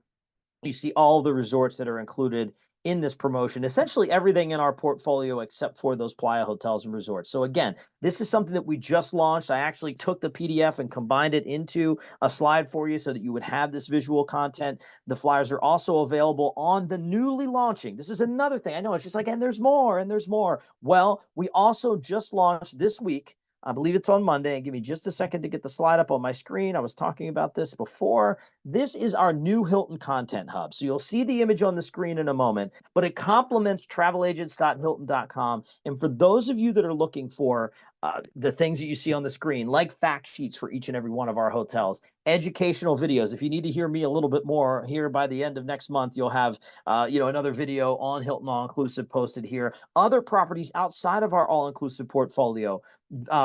you see all the resorts that are included in this promotion, essentially everything in our portfolio except for those Playa hotels and resorts. So again, this is something that we just launched. I actually took the PDF and combined it into a slide for you so that you would have this visual content. The flyers are also available on the newly launching. This is another thing. I know it's just like, and there's more, and there's more. Well, we also just launched this week. I believe it's on Monday. Give me just a second to get the slide up on my screen. I was talking about this before. This is our new Hilton Content Hub. So you'll see the image on the screen in a moment, but it complements travelagents.hilton.com. And for those of you that are looking for the things that you see on the screen, like fact sheets for each and every one of our hotels, educational videos. If you need to hear me a little bit more here by the end of next month, you'll have, another video on Hilton All Inclusive posted here. Other properties outside of our All Inclusive portfolio,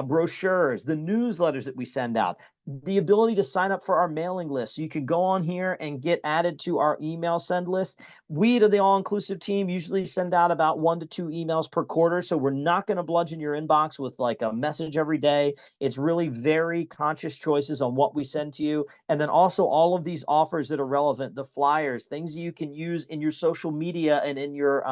brochures, the newsletters that we send out, the ability to sign up for our mailing list. So you can go on here and get added to our email send list. We, to the all-inclusive team, usually send out about 1 to 2 emails per quarter. So we're not going to bludgeon your inbox with like a message every day. It's really very conscious choices on what we send to you. And then also all of these offers that are relevant, the flyers, things you can use in your social media and in your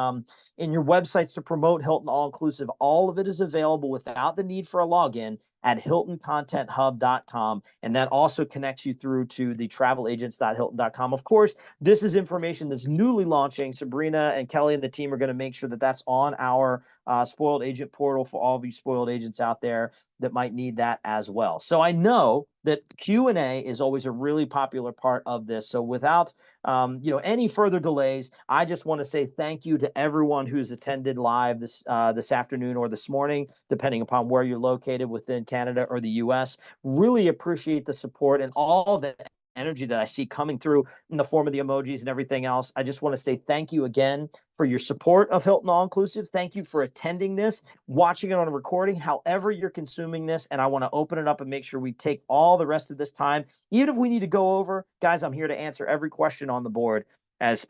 websites to promote Hilton All Inclusive. All of it is available without the need for a login at hiltoncontenthub.com. And that also connects you through to the travelagents.hilton.com. Of course, this is information that's newly launching. Sabrina and Kelly and the team are going to make sure that that's on our spoiled agent portal for all of you spoiled agents out there that might need that as well. So I know that Q&A is always a really popular part of this. So without any further delays, I just want to say thank you to everyone who's attended live this afternoon or this morning, depending upon where you're located within Canada or the US. Really appreciate the support and all the energy that I see coming through in the form of the emojis and everything else. I just want to say thank you again for your support of Hilton All Inclusive. Thank you for attending this, watching it on a recording, however you're consuming this. And I want to open it up and make sure we take all the rest of this time. Even if we need to go over, guys, I'm here to answer every question on the board as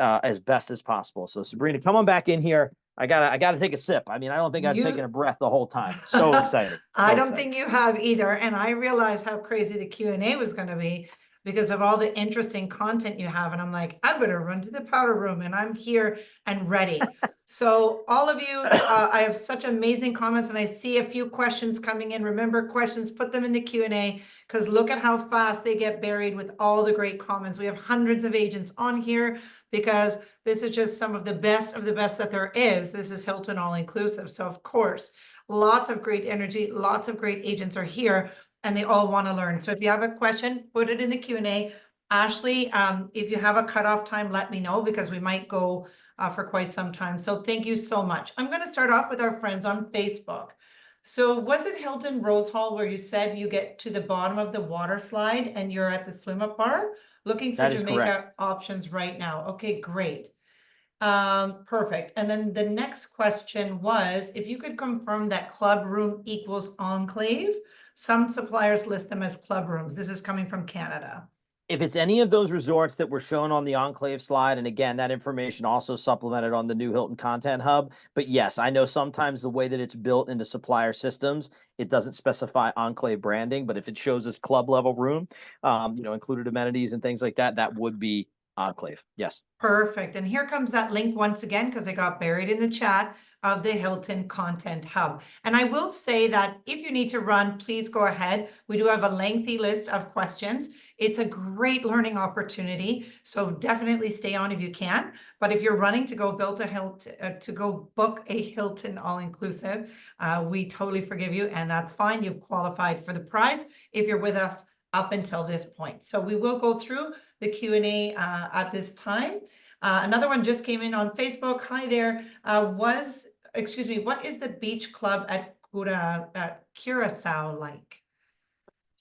best as possible. So Sabrina, come on back in here. I gotta take a sip. I mean, I don't think I've taken a breath the whole time. So excited. I So don't excited. think you have either. And I realized how crazy the Q&A was going to be because of all the interesting content you have. And I'm like, I better run to the powder room, and I'm here and ready. So all of you, I have such amazing comments, and I see a few questions coming in. Remember, questions, put them in the Q&A, because look at how fast they get buried with all the great comments. We have hundreds of agents on here because this is just some of the best that there is. This is Hilton All Inclusive. So of course, lots of great energy, lots of great agents are here, and they all want to learn. So if you have a question, put it in the Q&A. Ashley, if you have a cutoff time, let me know, because we might go for quite some time. So thank you so much. I'm going to start off with our friends on Facebook. So was it Hilton Rose Hall where you said you get to the bottom of the water slide and you're at the swim up bar? Looking for That is Jamaica correct. options right now. Okay, great. Perfect. And then the next question was, if you could confirm that club room equals enclave. Some suppliers list them as club rooms. This is coming from Canada. If it's any of those resorts that were shown on the Enclave slide, and again, that information also supplemented on the new Hilton Content Hub. But yes, I know sometimes the way that it's built into supplier systems, it doesn't specify Enclave branding, but if it shows as club level room, included amenities and things like that, that would be Enclave. Yes. Perfect. And here comes that link once again, because it got buried in the chat, of the Hilton Content Hub. And I will say that if you need to run, please go ahead. We do have a lengthy list of questions. It's a great learning opportunity, so definitely stay on if you can. But if you're running to go build a Hilton, to go book a Hilton All-Inclusive, we totally forgive you, and that's fine. You've qualified for the prize if you're with us up until this point. So we will go through the Q&A at this time. Another one just came in on Facebook. Hi there. What is the beach club at Curacao like?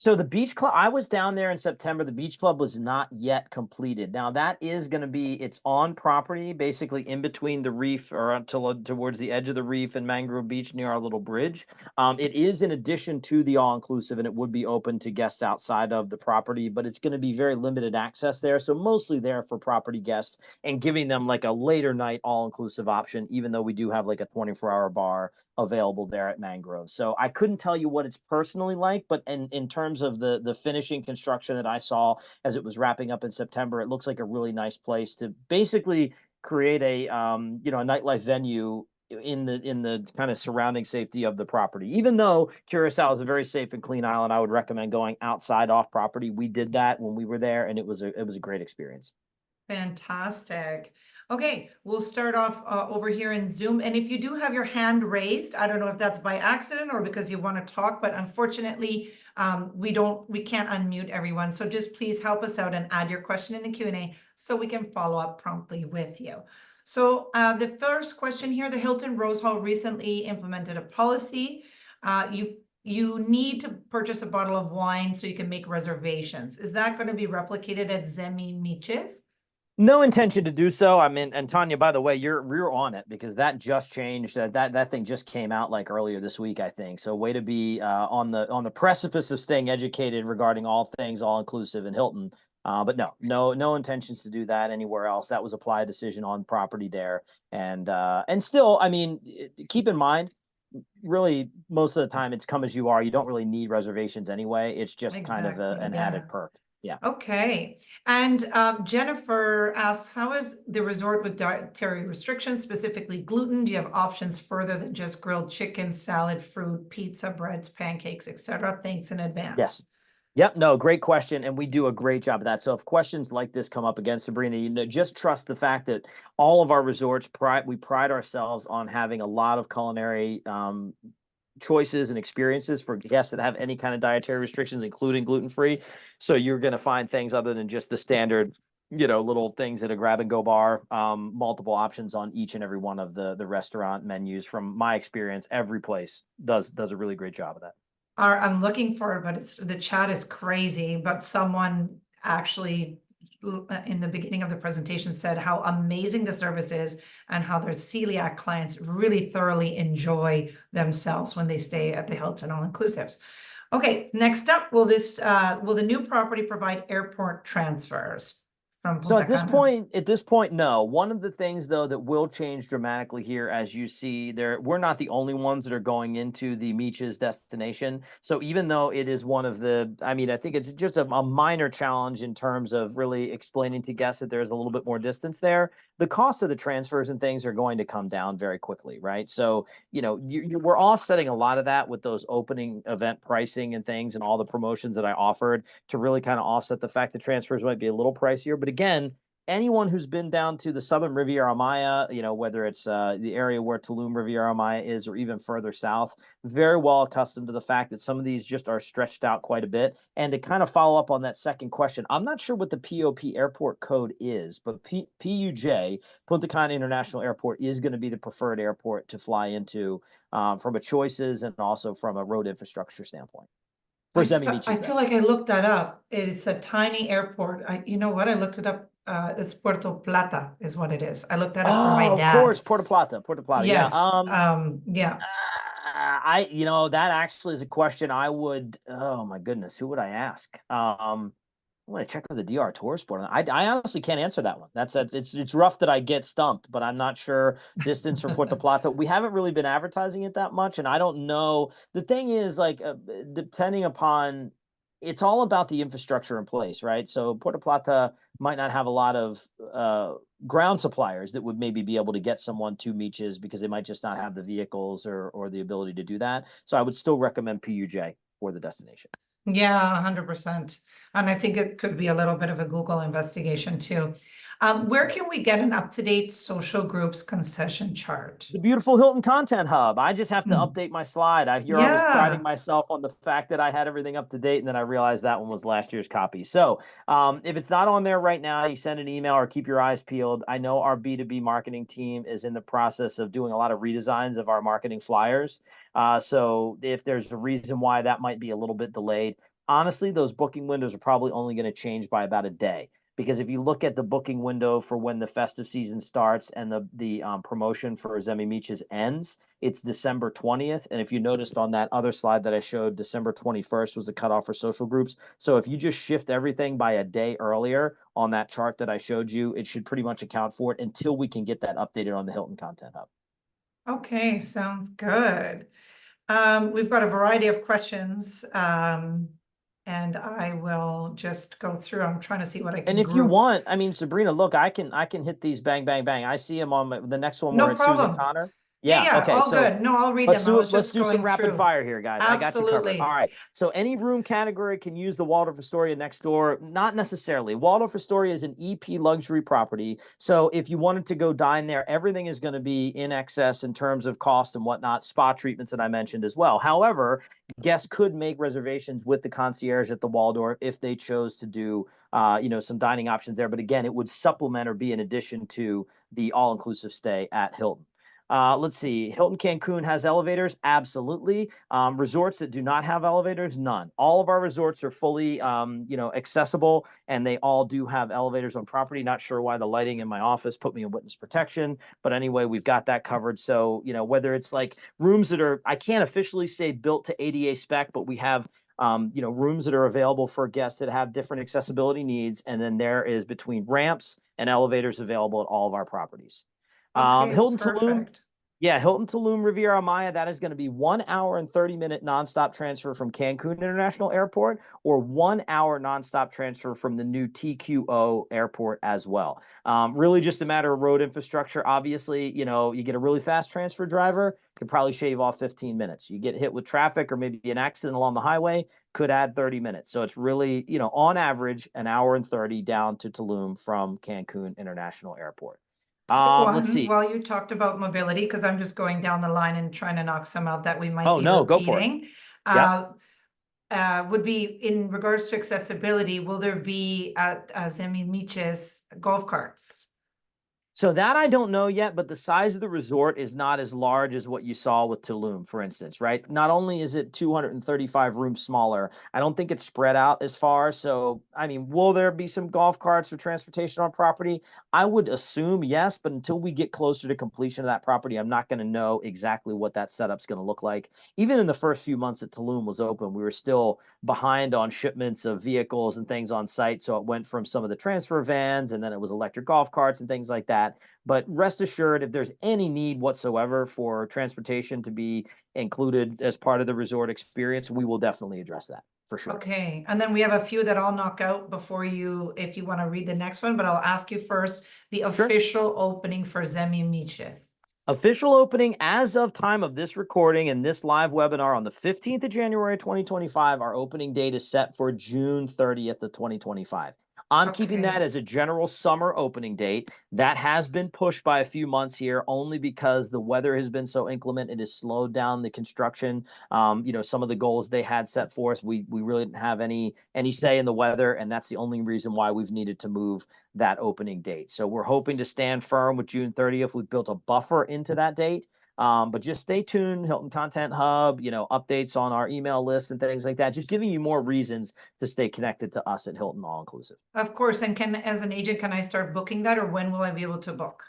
So the beach club, I was down there in September. The beach club was not yet completed. Now that is going to be, it's on property, basically in between the reef or until towards the edge of the reef and Mangrove Beach near our little bridge. It is in addition to the all-inclusive, and it would be open to guests outside of the property, but it's going to be very limited access there. So mostly there for property guests and giving them like a later night all-inclusive option, even though we do have like a 24-hour bar available there at Mangrove. So I couldn't tell you what it's personally like, but in terms of the finishing construction that I saw as it was wrapping up in September, it looks like a really nice place to basically create a a nightlife venue in the kind of surrounding safety of the property. Even though Curacao is a very safe and clean island, I would recommend going outside off property. We did that when we were there, and it was a great experience. Fantastic. Okay, we'll start off over here in Zoom. And if you do have your hand raised, I don't know if that's by accident or because you want to talk, but unfortunately, we can't unmute everyone. So just please help us out and add your question in the Q&A so we can follow up promptly with you. So the first question here, the Hilton Rose Hall recently implemented a policy. You need to purchase a bottle of wine so you can make reservations. Is that going to be replicated at Zemi Miches? No intention to do so. I mean, and Tanya, by the way, you're on it because that just changed. That thing just came out like earlier this week, I think. So way to be on the precipice of staying educated regarding all things all inclusive in Hilton. But no intentions to do that anywhere else. That was a Playa decision on property there, and still, I mean, keep in mind, really most of the time it's come as you are. You don't really need reservations anyway. It's just kind of an added perk. Yeah. Okay. And Jennifer asks, how is the resort with dietary restrictions, specifically gluten? Do you have options further than just grilled chicken, salad, fruit, pizza, breads, pancakes, etc.? Thanks in advance. Yes. Yep. No, great question. And we do a great job of that. So if questions like this come up again, Sabrina, just trust the fact that all of our resorts, we pride ourselves on having a lot of culinary choices and experiences for guests that have any kind of dietary restrictions, including gluten-free. So you're going to find things other than just the standard, little things at a grab and go bar, multiple options on each and every one of the restaurant menus. From my experience, every place does a really great job of that. I'm looking for it, but the chat is crazy. But someone actually in the beginning of the presentation said how amazing the service is and how their celiac clients really thoroughly enjoy themselves when they stay at the Hilton All Inclusives. Okay, next up, will the new property provide airport transfers from So Punta Cana? at this point, no. One of the things though that will change dramatically here, as you see there, we're not the only ones that are going into the Miches destination. So even though it is one of the, I mean, I think it's just a minor challenge in terms of really explaining to guests that there's a little bit more distance there. The cost of the transfers and things are going to come down very quickly, right? So, you know, we're offsetting a lot of that with those opening event pricing and things and all the promotions that I offered to really kind of offset the fact that transfers might be a little pricier. But again, anyone who's been down to the southern Riviera Maya, you know, whether it's the area where Tulum Riviera Maya is or even further south, very well accustomed to the fact that some of these just are stretched out quite a bit. And to kind of follow up on that second question, I'm not sure what the POP airport code is, but PUJ, Punta Cana International Airport, is going to be the preferred airport to fly into from a choices and also from a road infrastructure standpoint. For Zemi I Miches, that feel like is. I looked that up. It's a tiny airport. You know what? I looked it up. It's Puerto Plata is what it is. I looked that up for my Oh, of dad. course, Puerto Plata, Puerto Plata. Yeah. Yes. Yeah. You know, that actually is a question I would, oh my goodness, who would I ask? I'm gonna check with the DR Tourist Board. I honestly can't answer that one. It's rough that I get stumped, but I'm not sure distance from Puerto Plata. We haven't really been advertising it that much, and I don't know. The thing is, like, depending upon, it's all about the infrastructure in place, right? So Puerto Plata might not have a lot of ground suppliers that would maybe be able to get someone to Miches because they might just not have the vehicles or the ability to do that. So I would still recommend PUJ for the destination. Yeah, 100%. And I think it could be a little bit of a Google investigation too. Where can we get an up-to-date social groups concession chart? The beautiful Hilton Content Hub. I just have to Hmm. update my slide. Here I was priding Yeah. myself on the fact that I had everything up to date, and then I realized that one was last year's copy. So if it's not on there right now, you send an email or keep your eyes peeled. I know our B2B marketing team is in the process of doing a lot of redesigns of our marketing flyers. So if there's a reason why that might be a little bit delayed, honestly, those booking windows are probably only going to change by about a day. Because if you look at the booking window for when the festive season starts and the promotion for Zemi Miches ends, it's December 20th. And if you noticed on that other slide that I showed, December 21st was the cutoff for social groups. So if you just shift everything by a day earlier on that chart that I showed you, it should pretty much account for it until we can get that updated on the Hilton Content Hub. Okay, sounds good. We've got a variety of questions, and I will just go through. I'm trying to see what I And can if you group. want, I mean, Sabrina, look, I can hit these bang, bang, bang. I see them on the next one where No it's Susan problem. Connor. Yeah, Yeah. yeah, Okay. all So good. No, I'll read them. I was let's just do some going rapid through. fire here, guys. I got you covered. All Absolutely. right. So any room category can use the Waldorf Astoria next door. Not necessarily. Waldorf Astoria is an EP luxury property. So if you wanted to go dine there, everything is going to be in excess in terms of cost and whatnot, spa treatments that I mentioned as well. However, guests could make reservations with the concierge at the Waldorf if they chose to do you know, some dining options there. But again, it would supplement or be in addition to the all-inclusive stay at Hilton. Let's see. Hilton Cancun has elevators. Absolutely. Resorts that do not have elevators, none. All of our resorts are fully, you know, accessible, and they all do have elevators on property. Not sure why the lighting in my office put me in witness protection, but anyway, we've got that covered. So, you know, whether it's like rooms that are, I can't officially say built to ADA spec, but we have you know, rooms that are available for guests that have different accessibility needs. And then there is between ramps and elevators available at all of our properties. Okay, Hilton Tulum, perfect. yeah, Hilton Tulum Riviera Maya, that is going to be 1 hour and 30-minute nonstop transfer from Cancun International Airport or 1 hour nonstop transfer from the new TQO airport as well. Really just a matter of road infrastructure. Obviously, you know, you get a really fast transfer driver, can probably shave off 15 minutes. You get hit with traffic or maybe an accident along the highway, could add 30 minutes. So it's really, you know, on average, 1 hour and 30 down to Tulum from Cancun International Airport. Quick Let's one, see. while you talked about mobility, because I'm just going down the line and trying to knock some out that we might Oh be no, go for it. repeating. Yep. Uh, would be in regards to accessibility, will there be at Zemi Miches golf carts? So that I don't know yet, but the size of the resort is not as large as what you saw with Tulum, for instance, right? Not only is it 235 rooms smaller, I don't think it's spread out as far. So, I mean, will there be some golf carts or transportation on property? I would assume yes, but until we get closer to completion of that property, I'm not going to know exactly what that setup's going to look like. Even in the first few months that Tulum was open, we were still behind on shipments of vehicles and things on site. So it went from some of the transfer vans, and then it was electric golf carts and things like that. But rest assured, if there's any need whatsoever for transportation to be included as part of the resort experience, we will definitely address that for sure. Okay, and then we have a few that I'll knock out before you, if you want to read the next one, but I'll ask you first, the Sure. official opening for Zemi Miches. Official opening as of time of this recording and this live webinar on the 15th of January 2025. Our opening date is set for June 30th of 2025. I'm keeping that Okay. as a general summer opening date. That has been pushed by a few months here only because the weather has been so inclement. It has slowed down the construction. Some of the goals they had set forth, we really didn't have any say in the weather, and that's the only reason why we've needed to move that opening date. So we're hoping to stand firm with June 30th. We've built a buffer into that date. But just stay tuned, Hilton Content Hub, updates on our email list and things like that, just giving you more reasons to stay connected to us at Hilton All Inclusive. Of course, and as an agent, can I start booking that, or when will I be able to book?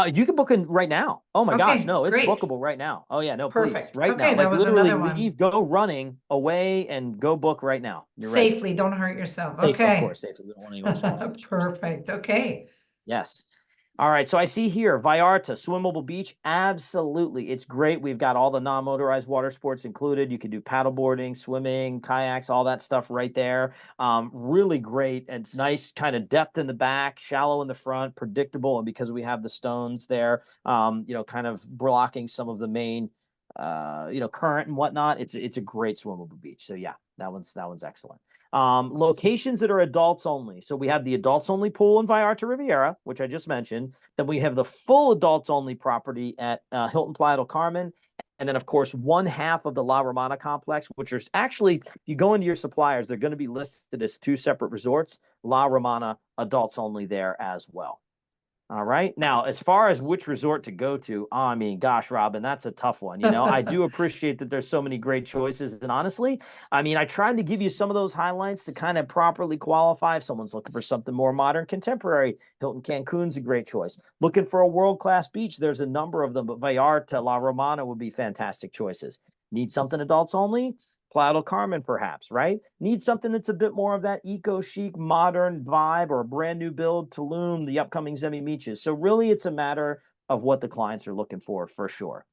You can book in right now. Oh my gosh, Okay, no, it's great. bookable right now. Oh yeah, no, please, Perfect. right now. Okay, that Like was literally another one. leave, go running away and go book right now. You're ready. Safely, don't hurt yourself. Safe, of Okay. course, safely. We don't want anyone falling out. Perfect. Okay. Yes. All right, so I see here, Vallarta, swimmable beach. Absolutely. It's great. We've got all the non-motorized water sports included. You can do paddleboarding, swimming, kayaks, all that stuff right there. Really great. And it's nice kind of depth in the back, shallow in the front, predictable. And because we have the stones there, kind of blocking some of the main, current and whatnot, it's a great swimmable beach. So yeah, that one's excellent. Locations that are adults only. So we have the adults only pool in Vallarta Riviera, which I just mentioned. Then we have the full adults only property at Hilton Playa del Carmen. And then, of course, one half of the La Romana complex, which is actually, if you go into your suppliers, they're going to be listed as two separate resorts. La Romana adults only there as well. All right. Now, as far as which resort to go to, I mean, gosh, Robin, that's a tough one. I do appreciate that there's so many great choices. And honestly, I mean, I tried to give you some of those highlights to kind of properly qualify. If someone's looking for something more modern, contemporary, Hilton Cancun's a great choice. Looking for a world-class beach, there's a number of them, but Vallarta, La Romana would be fantastic choices. Need something adults only? Playa del Carmen, perhaps, right? Need something that's a bit more of that eco-chic, modern vibe, or a brand new build, Tulum, the upcoming Zemi Miches. So really, it's a matter of what the clients are looking for sure.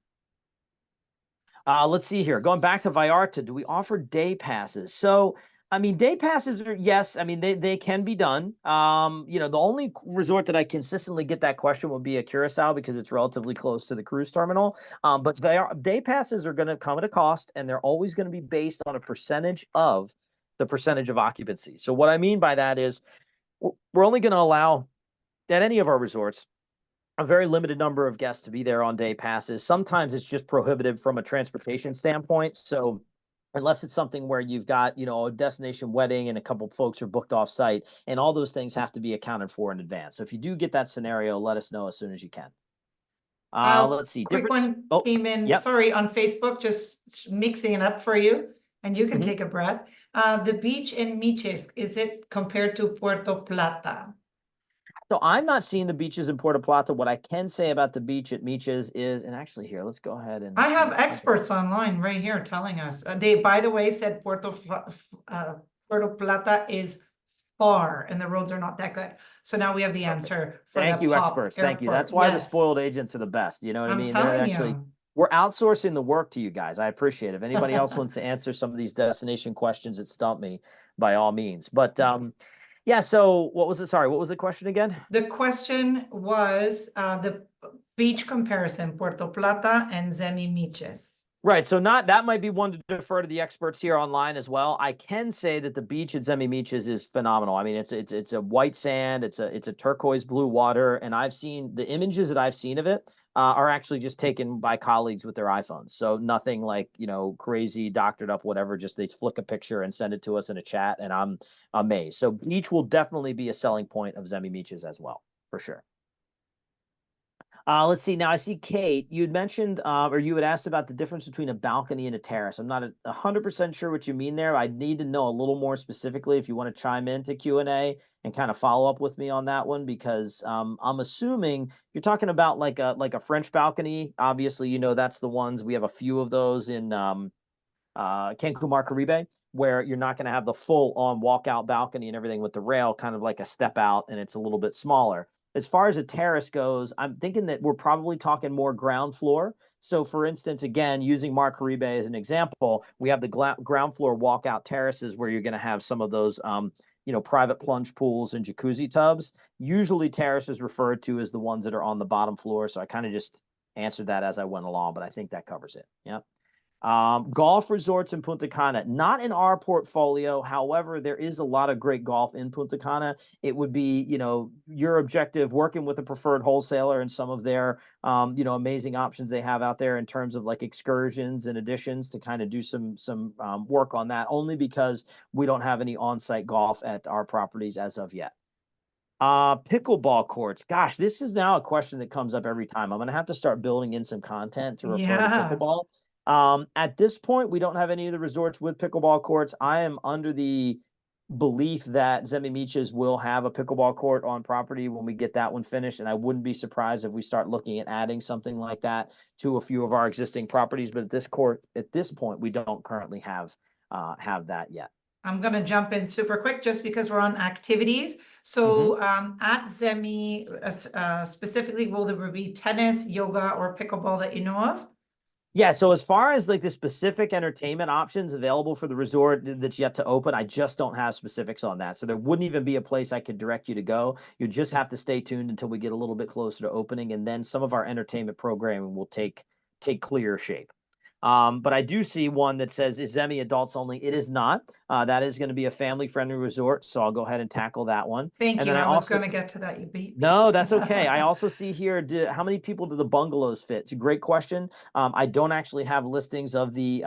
Let's see here. Going back to Vallarta, do we offer day passes? So, I mean, day passes are, yes, I mean, they can be done. The only resort that I consistently get that question would be a Curacao because it's relatively close to the cruise terminal. But day passes are going to come at a cost, and they're always going to be based on a percentage of the percentage of occupancy. So what I mean by that is we're only going to allow at any of our resorts a very limited number of guests to be there on day passes. Sometimes it's just prohibitive from a transportation standpoint. So unless it's something where you've got, a destination wedding and a couple folks are booked off site, and all those things have to be accounted for in advance. So if you do get that scenario, let us know as soon as you can. Let's see. Quick Difference. one Oh, came in, yep. sorry, on Facebook, just mixing it up for you, and you can Mhm. take a breath. The beach in Miches, is it compared to Puerto Plata? So I'm not seeing the beaches in Puerto Plata. What I can say about the beach at Miches is, and actually here, let's go ahead and I have okay. experts online right here telling us. They, by the way, said Puerto Plata is far and the roads are not that good. So now we have the answer for Thank the you, POP experts. Thank you. airport. That's why the Yes, spoiled agents are the best. You know what I I'm mean? They're telling actually, you. we're outsourcing the work to you guys. I appreciate it. If anybody else wants to answer some of these destination questions that stump me, by all means. But yeah, so what was it? Sorry, what was the question again? The question was the beach comparison, Puerto Plata and Zemi Miches. Right. So that might be one to defer to the experts here online as well. I can say that the beach at Zemi Miches is phenomenal. I mean, it's a white sand, it's a turquoise blue water, and I've seen the images that I've seen of it are actually just taken by colleagues with their iPhones. So nothing like, crazy doctored up, whatever, just they flick a picture and send it to us in a chat, and I'm amazed. So beach will definitely be a selling point of Zemi Miches as well, for sure. Let's see. Now I see Kate. You'd mentioned, or you had asked about the difference between a balcony and a terrace. I'm not 100% sure what you mean there. I need to know a little more specifically if you want to chime into Q&A and kind of follow up with me on that one, because I'm assuming you're talking about like a French balcony. Obviously, that's the ones we have a few of those in Cancun Marcaribe, where you're not going to have the full on walkout balcony and everything with the rail, kind of like a step out, and it's a little bit smaller. As far as a terrace goes, I'm thinking that we're probably talking more ground floor. So, for instance, again, using Marcaribe as an example, we have the ground floor walkout terraces where you're going to have some of those, private plunge pools and jacuzzi tubs. Usually, terrace is referred to as the ones that are on the bottom floor. So I kind of just answered that as I went along, but I think that covers it. Yeah. Golf resorts in Punta Cana, not in our portfolio. However, there is a lot of great golf in Punta Cana. It would be, your objective working with a preferred wholesaler and some of their, amazing options they have out there in terms of like excursions and additions to kind of do some work on that, only because we don't have any on-site golf at our properties as of yet. Pickleball courts. Gosh, this is now a question that comes up every time. I'm gonna have to start building in some content to refer to Yeah. pickleball. At this point, we don't have any of the resorts with pickleball courts. I am under the belief that Zemi Miches will have a pickleball court on property when we get that one finished, and I wouldn't be surprised if we start looking at adding something like that to a few of our existing properties. But at this point, we don't currently have that yet. I'm gonna jump in super quick just because we're on activities. Mhm. So at Zemi, specifically, will there be tennis, yoga, or pickleball that you know of? Yeah, so as far as like the specific entertainment options available for the resort that's yet to open, I just don't have specifics on that. So there wouldn't even be a place I could direct you to go. You just have to stay tuned until we get a little bit closer to opening, and then some of our entertainment programming will take clear shape. But I do see one that says, is Zemi adults only? It is not. That is going to be a family-friendly resort, so I'll go ahead and tackle that one. Thank And then you. I I was also gonna get to that. You beat me. no, that's okay. I also see here, how many people do the bungalows fit? It's a great question. I don't actually have listings of the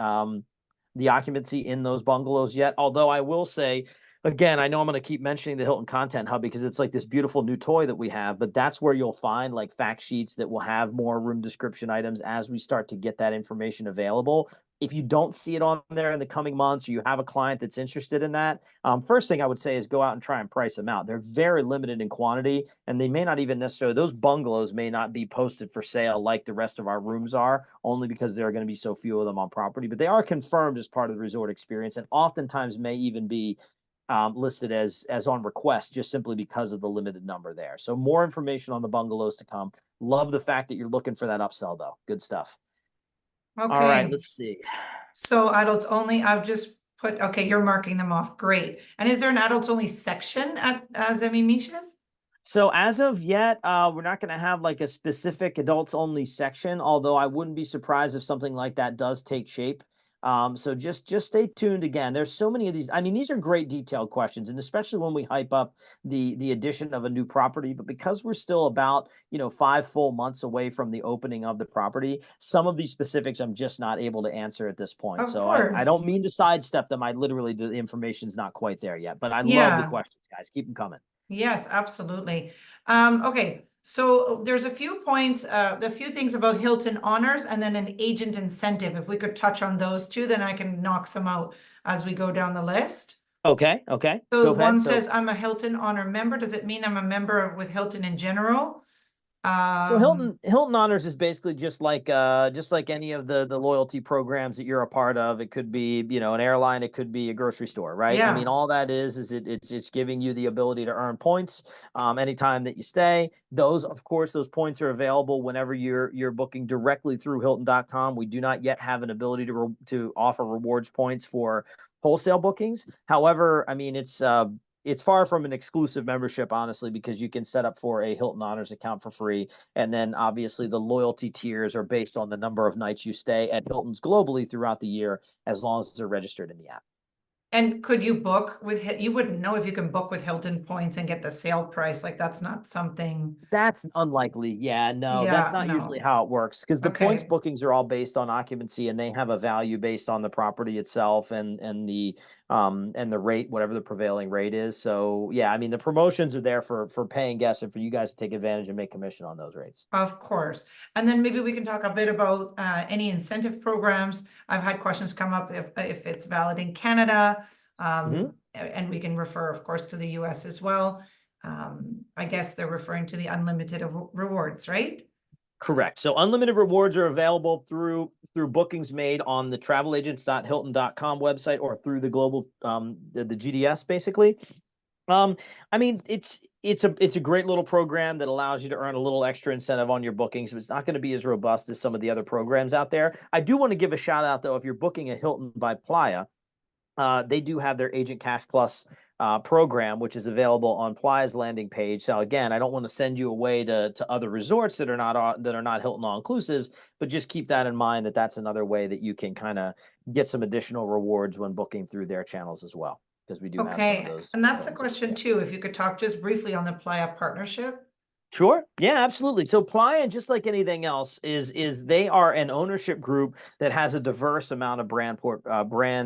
occupancy in those bungalows yet. Although I will say, again, I know I'm going to keep mentioning the Hilton Content Hub because it's like this beautiful new toy that we have, but that's where you'll find like fact sheets that will have more room description items as we start to get that information available. If you don't see it on there in the coming months, or you have a client that's interested in that, first thing I would say is go out and try and price them out. They're very limited in quantity, and they may not even necessarily, those bungalows may not be posted for sale like the rest of our rooms are, only because there are going to be so few of them on property. But they are confirmed as part of the resort experience, and oftentimes may even be listed as on request, just simply because of the limited number there. So more information on the bungalows to come. Love the fact that you're looking for that upsell, though. Good stuff. All right, Okay. let's see. So adults only, I've just put, okay, you're marking them off. Great. And is there an adults only section at Zemi Miches? So as of yet, we're not going to have like a specific adults only section, although I wouldn't be surprised if something like that does take shape. So just stay tuned. Again, there's so many of these. I mean, these are great detailed questions, and especially when we hype up the addition of a new property. But because we're still about 5 full months away from the opening of the property, some of these specifics I'm just not able to answer at this point. Of So I don't course. mean to sidestep them. I literally, the information's not quite there yet. But I love the Yeah. questions, guys. Keep them coming. Yes, absolutely. Okay, so there's a few points, a few things about Hilton honors and then an agent incentive. If we could touch on those two, then I can knock some out as we go down the list. Okay, okay. So Go ahead. one So says I'm a Hilton honor member. Does it mean I'm a member with Hilton in general? so Um, Hilton Honors is basically just like any of the loyalty programs that you're a part of. It could be, an airline, it could be a grocery store, right? I mean, yeah, all that is it's giving you the ability to earn points anytime that you stay. Those, of course, those points are available whenever you're booking directly through Hilton.com. We do not yet have an ability to offer rewards points for wholesale bookings. However, I mean, it's far from an exclusive membership, honestly, because you can set up for a Hilton Honors account for free. And then obviously the loyalty tiers are based on the number of nights you stay at Hilton's globally throughout the year, as long as they're registered in the app. and could you book with, you wouldn't know if you can book with Hilton points and get the sale price, like that's not something, That's unlikely. Yeah, no, that's yeah, not usually no. how it works, because the points Okay, bookings are all based on occupancy, and they have a value based on the property itself and the and the rate, whatever the prevailing rate is. So yeah, I mean, the promotions are there for paying guests and for you guys to take advantage and make commission on those rates. Of course. And then maybe we can talk a bit about any incentive programs. I've had questions come up if it's valid in Canada. And we can refer, of course, to the US as well. I guess they're referring to the unlimited rewards, right? Correct. So unlimited rewards are available through bookings made on the travelagents.hilton.com website or through the global the GDS basically. I mean, it's a great little program that allows you to earn a little extra incentive on your bookings. It's not going to be as robust as some of the other programs out there. I do want to give a shout out though, if you're booking a Hilton by Playa, they do have their Agent Cash Plus program, which is available on Playa's landing page. So again, I don't want to send you away to other resorts that are not Hilton all inclusives, but just keep that in mind that that's another way that you can kind of get some additional rewards when booking through their channels as well, because we do have some of Okay, those. and that's a Hiltons. question too. If you could talk just briefly on the Playa partnership. Sure. Yeah, absolutely. So Playa, just like anything else, is they are an ownership group that has a diverse amount of brand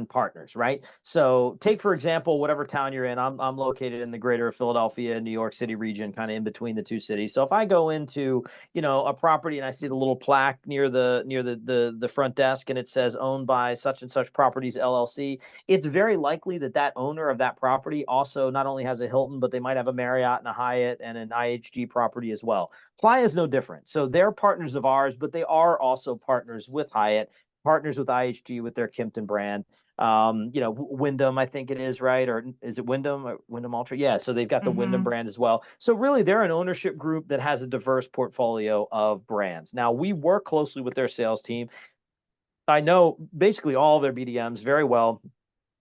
partners, right? So take for example, whatever town you're in. I'm located in the greater Philadelphia, New York City region, kind of in between the two cities. So if I go into, a property and I see the little plaque near the front desk and it says owned by such and such properties LLC, it's very likely that that owner of that property also not only has a Hilton, but they might have a Marriott and a Hyatt and an IHG property as well. Playa is no different. So they're partners of ours, but they are also partners with Hyatt, partners with IHG with their Kimpton brand. Wyndham, I think it is, right? Or is it Wyndham or Wyndham Ultra? Yeah. So they've got the Wyndham brand as well. So really, they're an ownership group that has a diverse portfolio of brands. Now, we work closely with their sales team. I know basically all of their BDMs very well,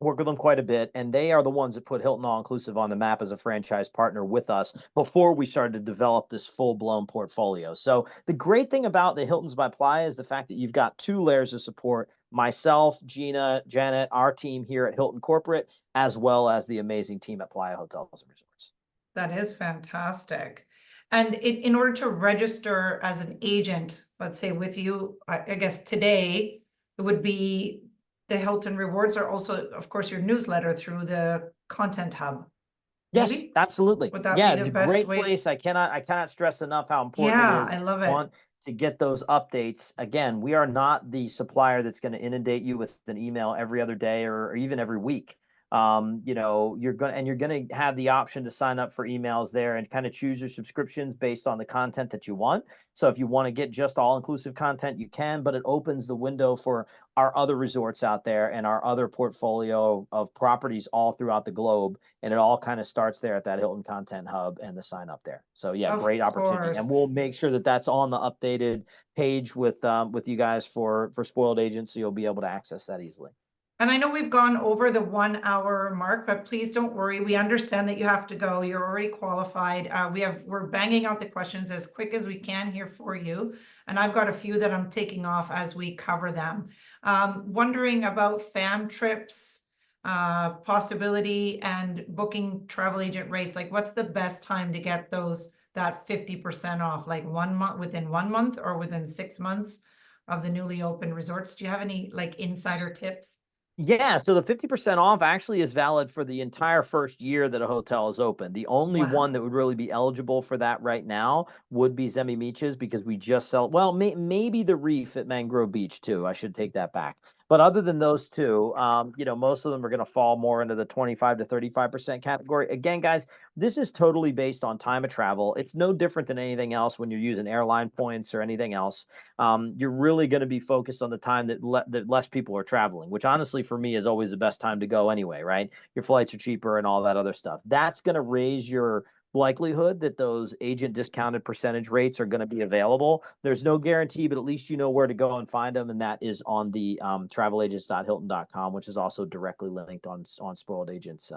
work with them quite a bit, and they are the ones that put Hilton All Inclusive on the map as a franchise partner with us before we started to develop this full-blown portfolio. So the great thing about the Hiltons by Playa is the fact that you've got two layers of support: myself, Gina, Janet, our team here at Hilton Corporate, as well as the amazing team at Playa Hotels and Resorts. That is fantastic. And in order to register as an agent, let's say with you, I guess today, it would be the Hilton Rewards are also, of course, your newsletter through the Content Hub. Yes, Maybe? absolutely. Would that Yeah, be it's the a best great way? place. I cannot stress enough how important it Yeah, is I if love you it. want to get those updates. Again, we are not the supplier that's going to inundate you with an email every other day or even every week. You're going to have the option to sign up for emails there and kind of choose your subscriptions based on the content that you want. So if you want to get just all-inclusive content, you can, but it opens the window for our other resorts out there and our other portfolio of properties all throughout the globe. And it all kind of starts there at that Hilton Content Hub and the sign up there. So yeah, Of great opportunity. course. And we'll make sure that that's on the updated page with you guys for Spoiled Agents, so you'll be able to access that easily. And I know we've gone over the 1 hour mark, but please don't worry. We understand that you have to go. You're already qualified. We're banging out the questions as quick as we can here for you. And I've got a few that I'm taking off as we cover them. Wondering about fam trips, possibility and booking travel agent rates. Like what's the best time to get that 50% off? Like 1 month, within 1 month or within 6 months of the newly opened resorts? Do you have any like insider tips? Yeah, so the 50% off actually is valid for the entire first year that a hotel is open. The only one Wow. that would really be eligible for that right now would be Zemi Miches, because we just sell, well, maybe the Reef at Mangrove Beach too. I should take that back. But other than those two, most of them are going to fall more into the 25 to 35% category. Again, guys, this is totally based on time of travel. It's no different than anything else when you're using airline points or anything else. You're really going to be focused on the time that less people are traveling, which honestly for me is always the best time to go anyway, right? Your flights are cheaper and all that other stuff. That's going to raise your likelihood that those agent discounted percentage rates are going to be available. There's no guarantee, but at least you know where to go and find them, and that is on the travelagents.hilton.com, which is also directly linked on Spoiled Agents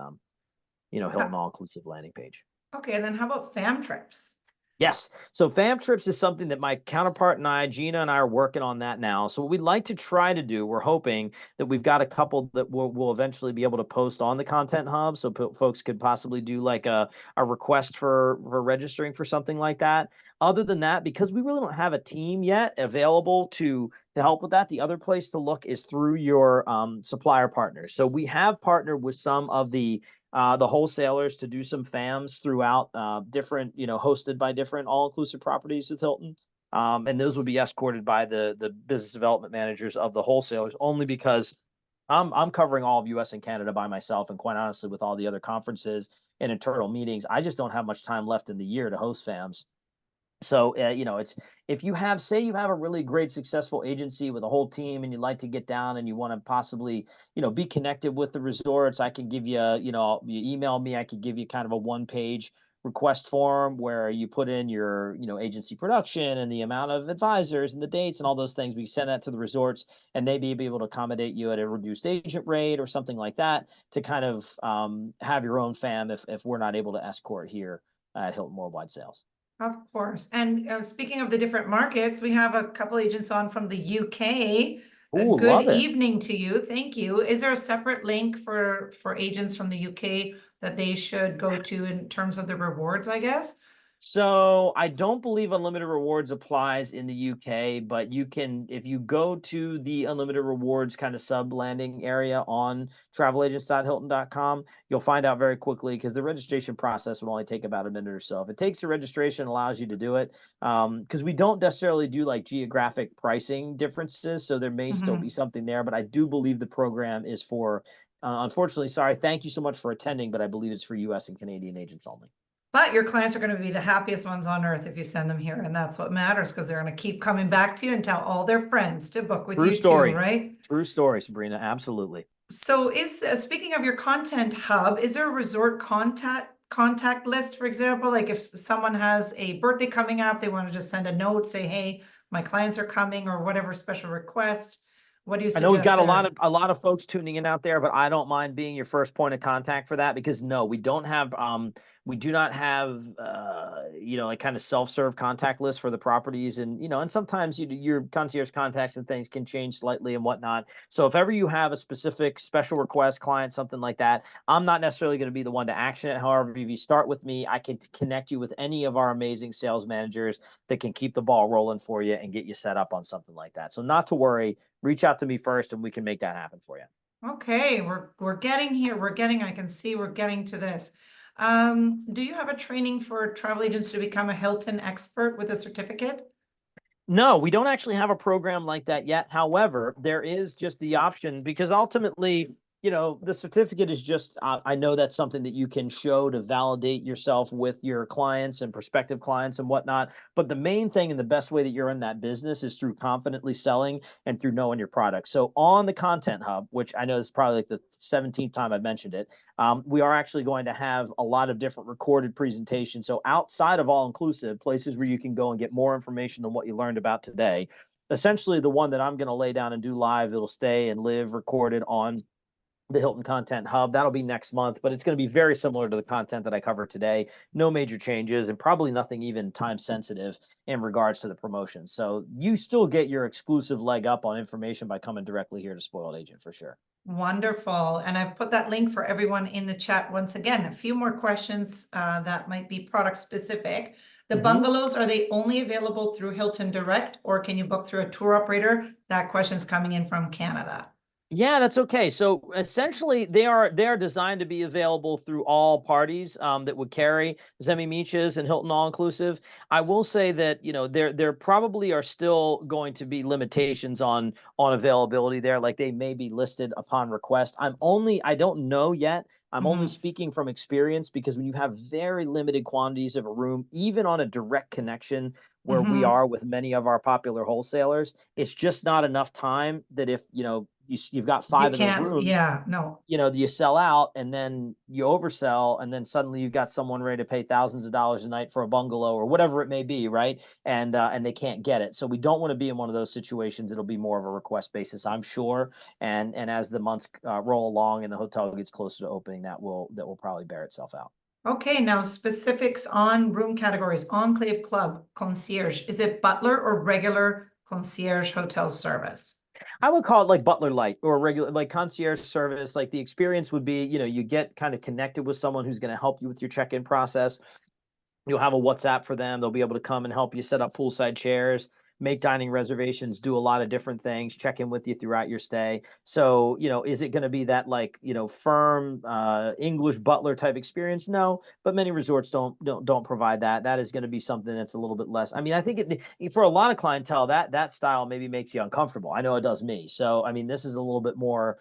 Hilton all inclusive landing page. Okay, and then how about fam trips? Yes. So fam trips is something that my counterpart and I, Gina and I, are working on that now. So what we'd like to try to do, we're hoping that we've got a couple that we'll eventually be able to post on the content hub, so folks could possibly do like a request for registering for something like that. Other than that, because we really don't have a team yet available to help with that, the other place to look is through your supplier partners. So we have partnered with some of the wholesalers to do some FAMs throughout different, hosted by different all-inclusive properties with Hilton. And those would be escorted by the business development managers of the wholesalers, only because I'm covering all of US and Canada by myself. And quite honestly, with all the other conferences and internal meetings, I just don't have much time left in the year to host FAMs. So, it's if you have, say, you have a really great, successful agency with a whole team, and you'd like to get down and you want to possibly, be connected with the resorts. I can give you, you email me. I could give you kind of a one-page request form where you put in your, agency production and the amount of advisors and the dates and all those things. We send that to the resorts, and they be able to accommodate you at a reduced agent rate or something like that to kind of have your own fam if we're not able to escort here at Hilton Worldwide Sales. Of course. And speaking of the different markets, we have a couple agents on from the UK. Ooh, Good love it. evening to you. Thank you. Is there a separate link for agents from the UK that they should go to in terms of the rewards, I guess? So I don't believe unlimited rewards applies in the UK, but you can, if you go to the unlimited rewards kind of sub landing area on travelagents.hilton.com, you'll find out very quickly, because the registration process will only take about a minute or so. If it takes the registration, allows you to do it. Because we don't necessarily do like geographic pricing differences. So there may still be something there, but I do believe the program is for, unfortunately, sorry, thank you so much for attending, but I believe it's for US and Canadian agents only. But your clients are going to be the happiest ones on earth if you send them here. And that's what matters, because they're going to keep coming back to you and tell all their friends to book with True you too, story. right? True story, Sabrina. Absolutely. So is speaking of your content hub, is there a resort contact list, for example? Like if someone has a birthday coming up, they want to just send a note, say, hey, my clients are coming, or whatever special request. What do you I know we've suggest got there? a lot of folks tuning in out there, but I don't mind being your first point of contact for that, because no, we do not have like kind of self-serve contact lists for the properties, and and sometimes your concierge contacts and things can change slightly and whatnot. So if ever you have a specific special request client, something like that, I'm not necessarily going to be the one to action it. However, if you start with me, I can connect you with any of our amazing sales managers that can keep the ball rolling for you and get you set up on something like that. So not to worry, reach out to me first and we can make that happen for you. Okay, we're getting here. I can see we're getting to this. Do you have a training for travel agents to become a Hilton expert with a certificate? No, we don't actually have a program like that yet. However, there is just the option, because ultimately, the certificate is just, I know that's something that you can show to validate yourself with your clients and prospective clients and whatnot. But the main thing and the best way that you're in that business is through confidently selling and through knowing your product. So on the Content Hub, which I know is probably like the 17th time I've mentioned it, we are actually going to have a lot of different recorded presentations. So outside of all inclusive, places where you can go and get more information than what you learned about today. Essentially, the one that I'm going to lay down and do live, it'll stay and live recorded on the Hilton Content Hub. That'll be next month, but it's going to be very similar to the content that I covered today. No major changes, and probably nothing even time sensitive in regards to the promotion. So you still get your exclusive leg up on information by coming directly here to Spoiled Agent for sure. Wonderful. And I've put that link for everyone in the chat. Once again, a few more questions that might be product specific. The bungalows, are they only available through Hilton Direct, or can you book through a tour operator? That question's coming in from Canada. Yeah, that's okay. So essentially, they are designed to be available through all parties that would carry Zemi Miches and Hilton All Inclusive. I will say that there probably are still going to be limitations on availability there. Like they may be listed upon request. I don't know yet. I'm only speaking from experience, because when you have very limited quantities of a room, even on a direct connection where we are with many of our popular wholesalers, it's just not enough time that if you've got You five of those can't, rooms, yeah, no. you sell out, and then you oversell, and then suddenly you've got someone ready to pay thousands of dollars a night for a bungalow or whatever it may be, right? And they can't get it. So we don't want to be in one of those situations. It'll be more of a request basis, I'm sure. And as the months roll along and the hotel gets closer to opening, that will probably bear itself out. Okay, now specifics on room categories, Enclave Club, concierge. Is it butler or regular concierge hotel service? I would call it like butler light or regular like concierge service. Like the experience would be, you get kind of connected with someone who's going to help you with your check-in process. You'll have a WhatsApp for them. They'll be able to come and help you set up poolside chairs, make dining reservations, do a lot of different things, check in with you throughout your stay. So, is it going to be that like, firm English butler type experience? No, but many resorts don't provide that. That is going to be something that's a little bit less. I mean, I think for a lot of clientele that style maybe makes you uncomfortable. I know it does me. So, I mean, this is a little bit more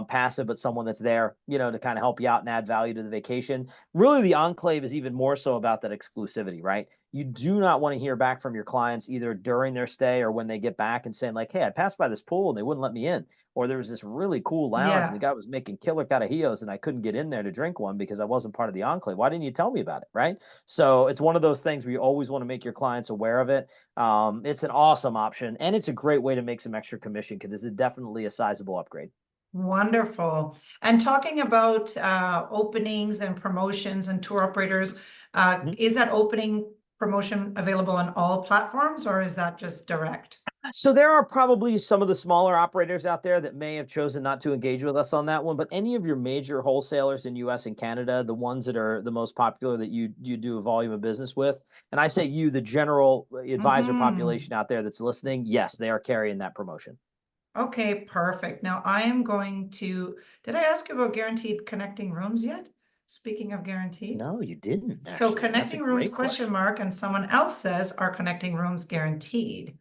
passive, but someone that's there, to kind of help you out and add value to the vacation. Really, the enclave is even more so about that exclusivity, right? You do not want to hear back from your clients either during their stay or when they get back and saying, like, hey, I passed by this pool and they wouldn't let me in. Or there was this really cool lounge and the Yeah, guy was making killer catajillos and I couldn't get in there to drink one because I wasn't part of the enclave. Why didn't you tell me about it? Right. So it's one of those things where you always want to make your clients aware of it. It's an awesome option and it's a great way to make some extra commission because this is definitely a sizable upgrade. wonderful. And talking about openings and promotions and tour operators, is that opening promotion available on all platforms or is that just direct? So there are probably some of the smaller operators out there that may have chosen not to engage with us on that one, but any of your major wholesalers in US and Canada, the ones that are the most popular that you do a volume of business with, and I say you, the general advisor Mm-hmm. population out there that's listening, yes, they are carrying that promotion. Okay, perfect. Now I am going to, did I ask about guaranteed connecting rooms yet? Speaking of guaranteed. No, you didn't So actually, and that's a connecting rooms great question question. mark and someone else says are connecting rooms guaranteed?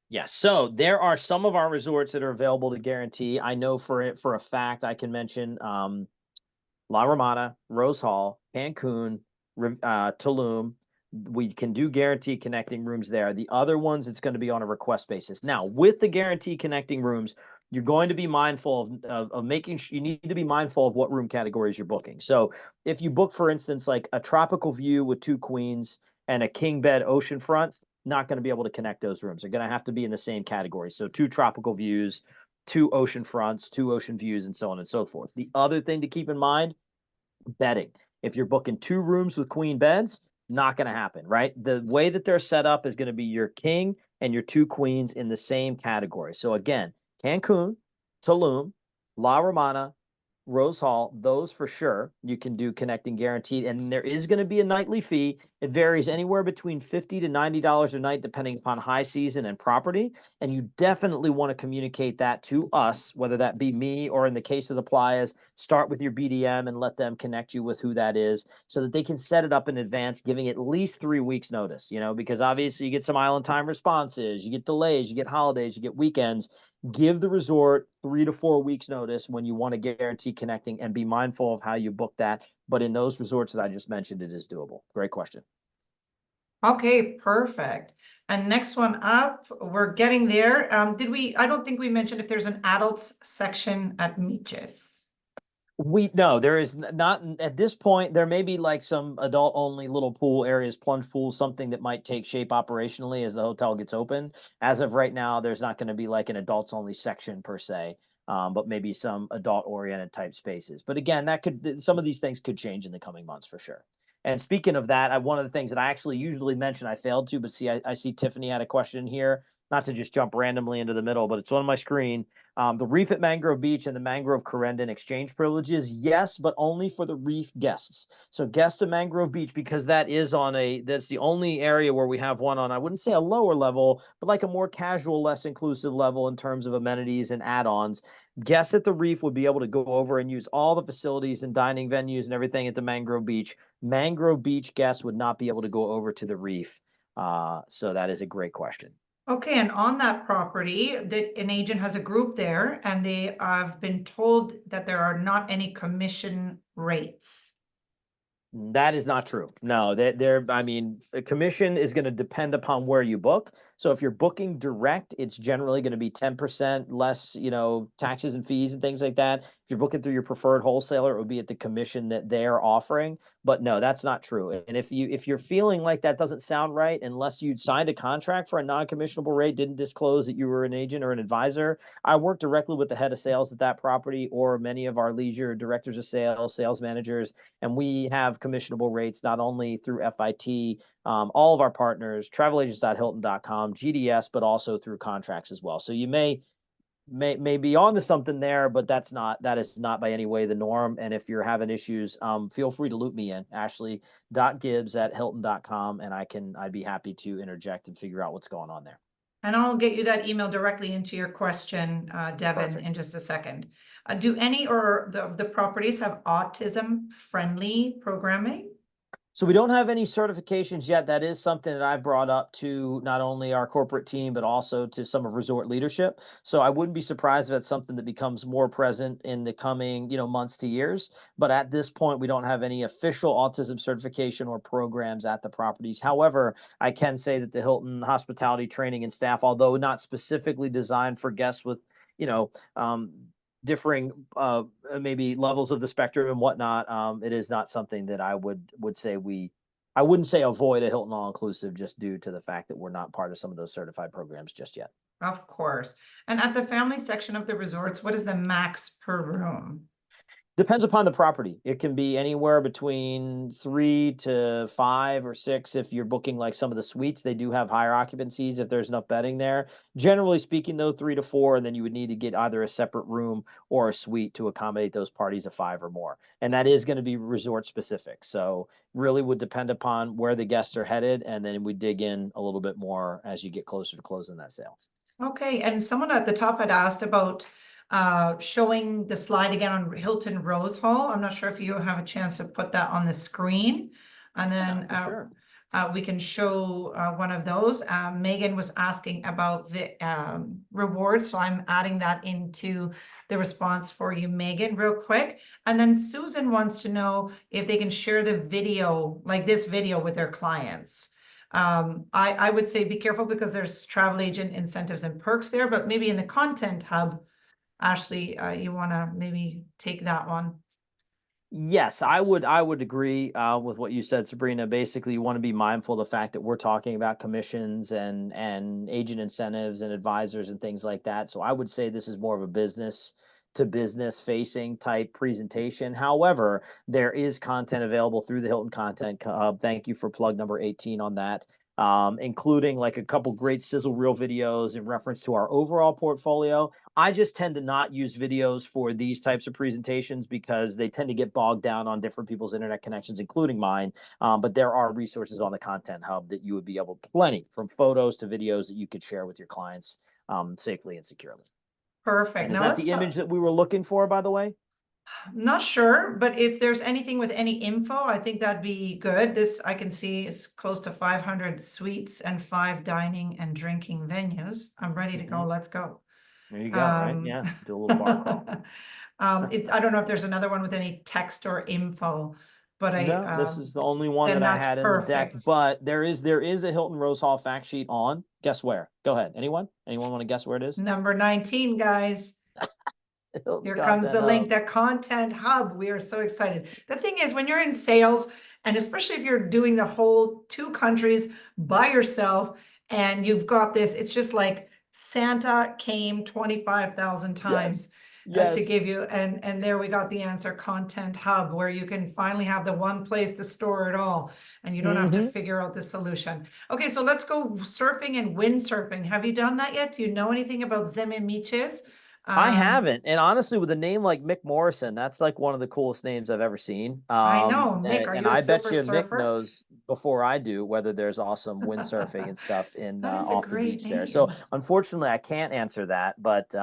Yes. So there are some of our resorts that are available to guarantee. I know for a fact I can mention La Romana, Rose Hall, Cancun, Tulum. We can do guarantee connecting rooms there. The other ones, it's going to be on a request basis. Now, with the guarantee connecting rooms, you're going to be mindful of making you need to be mindful of what room categories you're booking. So if you book, for instance, like a tropical view with two queens and a king bed oceanfront, not going to be able to connect those rooms. They're going to have to be in the same category. So two tropical views, two ocean fronts, two ocean views, and so on and so forth. The other thing to keep in mind, bedding. If you're booking two rooms with queen beds, not going to happen, right? The way that they're set up is going to be your king and your two queens in the same category. So again, Cancun, Tulum, La Romana, Rose Hall, those for sure you can do connecting guaranteed. And there is going to be a nightly fee. It varies anywhere between $50 to $90 a night, depending upon high season and property. And you definitely want to communicate that to us, whether that be me or in the case of the Playas, start with your BDM and let them connect you with who that is so that they can set it up in advance, giving at least 3 weeks notice, because obviously you get some island time responses, you get delays, you get holidays, you get weekends. Give the resort 3 to 4 weeks notice when you want to guarantee connecting and be mindful of how you book that. But in those resorts that I just mentioned, it is doable. Great question. Okay, perfect. And next one up, we're getting there. I don't think we mentioned if there's an adults section at Miches. No, there is not at this point. There may be like some adult only little pool areas, plunge pools, something that might take shape operationally as the hotel gets open. As of right now, there's not going to be like an adults only section per se, but maybe some adult oriented type spaces. But again, some of these things could change in the coming months for sure. And speaking of that, one of the things that I actually usually mention, I failed to, but see, I see Tiffany had a question here. Not to just jump randomly into the middle, but it's on my screen. The reef at Mangrove Beach and the Mangrove Corendon exchange privileges, yes, but only for the reef guests. So guests of Mangrove Beach, because that's the only area where we have one on, I wouldn't say a lower level, but like a more casual, less inclusive level in terms of amenities and add-ons. Guests at the reef would be able to go over and use all the facilities and dining venues and everything at the Mangrove Beach. Mangrove Beach guests would not be able to go over to the reef. So that is a great question. Okay, and on that property, that an agent has a group there and they have been told that there are not any commission rates. That is not true. No, I mean, the commission is going to depend upon where you book. So if you're booking direct, it's generally going to be 10% less, taxes and fees and things like that. If you're booking through your preferred wholesaler, it would be at the commission that they're offering. But no, that's not true. And if you're feeling like that doesn't sound right, unless you signed a contract for a non-commissionable rate, didn't disclose that you were an agent or an advisor, I work directly with the head of sales at that property or many of our leisure directors of sales, sales managers, and we have commissionable rates not only through FIT, all of our partners, travelagents.hilton.com, GDS, but also through contracts as well. So you may be onto something there, but that is not by any way the norm. And if you're having issues, feel free to loop me in, ashley.gibbs@hilton.com, and I'd be happy to interject and figure out what's going on there. And I'll get you that email directly into your question, Devin, in Perfect. just a second. Do any or the properties have autism-friendly programming? So we don't have any certifications yet. That is something that I brought up to not only our corporate team, but also to some of resort leadership. So I wouldn't be surprised if that's something that becomes more present in the coming, months to years. But at this point, we don't have any official autism certification or programs at the properties. However, I can say that the Hilton hospitality training and staff, although not specifically designed for guests with, you know, um, differing maybe levels of the spectrum and whatnot, it is not something that I wouldn't say avoid a Hilton all inclusive just due to the fact that we're not part of some of those certified programs just yet. Of course. And at the family section of the resorts, what is the max per room? Depends upon the property. It can be anywhere between 3 to 5 or 6 if you're booking, like, some of the suites, they do have higher occupancies if there's enough bedding there. Generally speaking, though, 3 to 4, and then you would need to get either a separate room or a suite to accommodate those parties of 5 or more, and that is gonna be resort specific, so really would depend upon where the guests are headed, and then we dig in a little bit more as you get closer to closing that sale. Okay, and someone at the top had asked about showing the slide again on Hilton Rose Hall. I'm not sure if you have a chance to put that on the screen. And Yeah, then for sure. we can show one of those. Megan was asking about the rewards, so I'm adding that into the response for you, Megan, real quick. And then Susan wants to know if they can share the video, like this video, with their clients. I would say be careful because there's travel agent incentives and perks there, but maybe in the content hub, Ashley, you want to maybe take that one? Yes, I would agree with what you said, Sabrina. Basically, you want to be mindful of the fact that we're talking about commissions and agent incentives and advisors and things like that. So I would say this is more of a business to business facing type presentation. However, there is content available through the Hilton Content Hub. Thank you for plug number 18 on that. Including like a couple great sizzle reel videos in reference to our overall portfolio. I just tend to not use videos for these types of presentations because they tend to get bogged down on different people's internet connections, including mine. But there are resources on the Content Hub that you would be able plenty from photos to videos that you could share with your clients safely and securely. Perfect. And is Now that let's the talk. image that we were looking for, by the way? Not sure, but if there's anything with any info, I think that'd be good. This I can see is close to 500 suites and 5 dining and drinking venues. I'm ready to go. Mhm. Let's go. There you go, right? Um, Yeah, do a little bar crawl. I don't know if there's another one with any text or info, but No, this is the only one then that I that's had in the deck, perfect. but there is a Hilton Rose Hall fact sheet on. Guess where? Go ahead. Anyone? Anyone want to guess where it is? Number 19, guys. Hilton Here comes the Content link, Hub. the Content Hub. We are so excited. The thing is, when you're in sales, and especially if you're doing the whole 2 countries by yourself, and you've got this, it's just like Santa came 25,000 Yes. times to Yes. give you, and there we got the answer, Content Hub, where you can finally have the one place to store it all, and you don't have to Hmm. figure out the solution. Okay, so let's go surfing and windsurfing. Have you done that yet? Do you know anything about Zemi Miches? I haven't, and honestly, with a name like Mick Morrison, that's like one of the coolest names I've ever seen. I know, Mick, are And you a I bet silver you Mick surfer? knows before I do whether there's awesome windsurfing and stuff in That is a off the great beach there. So name. unfortunately, I can't answer that. But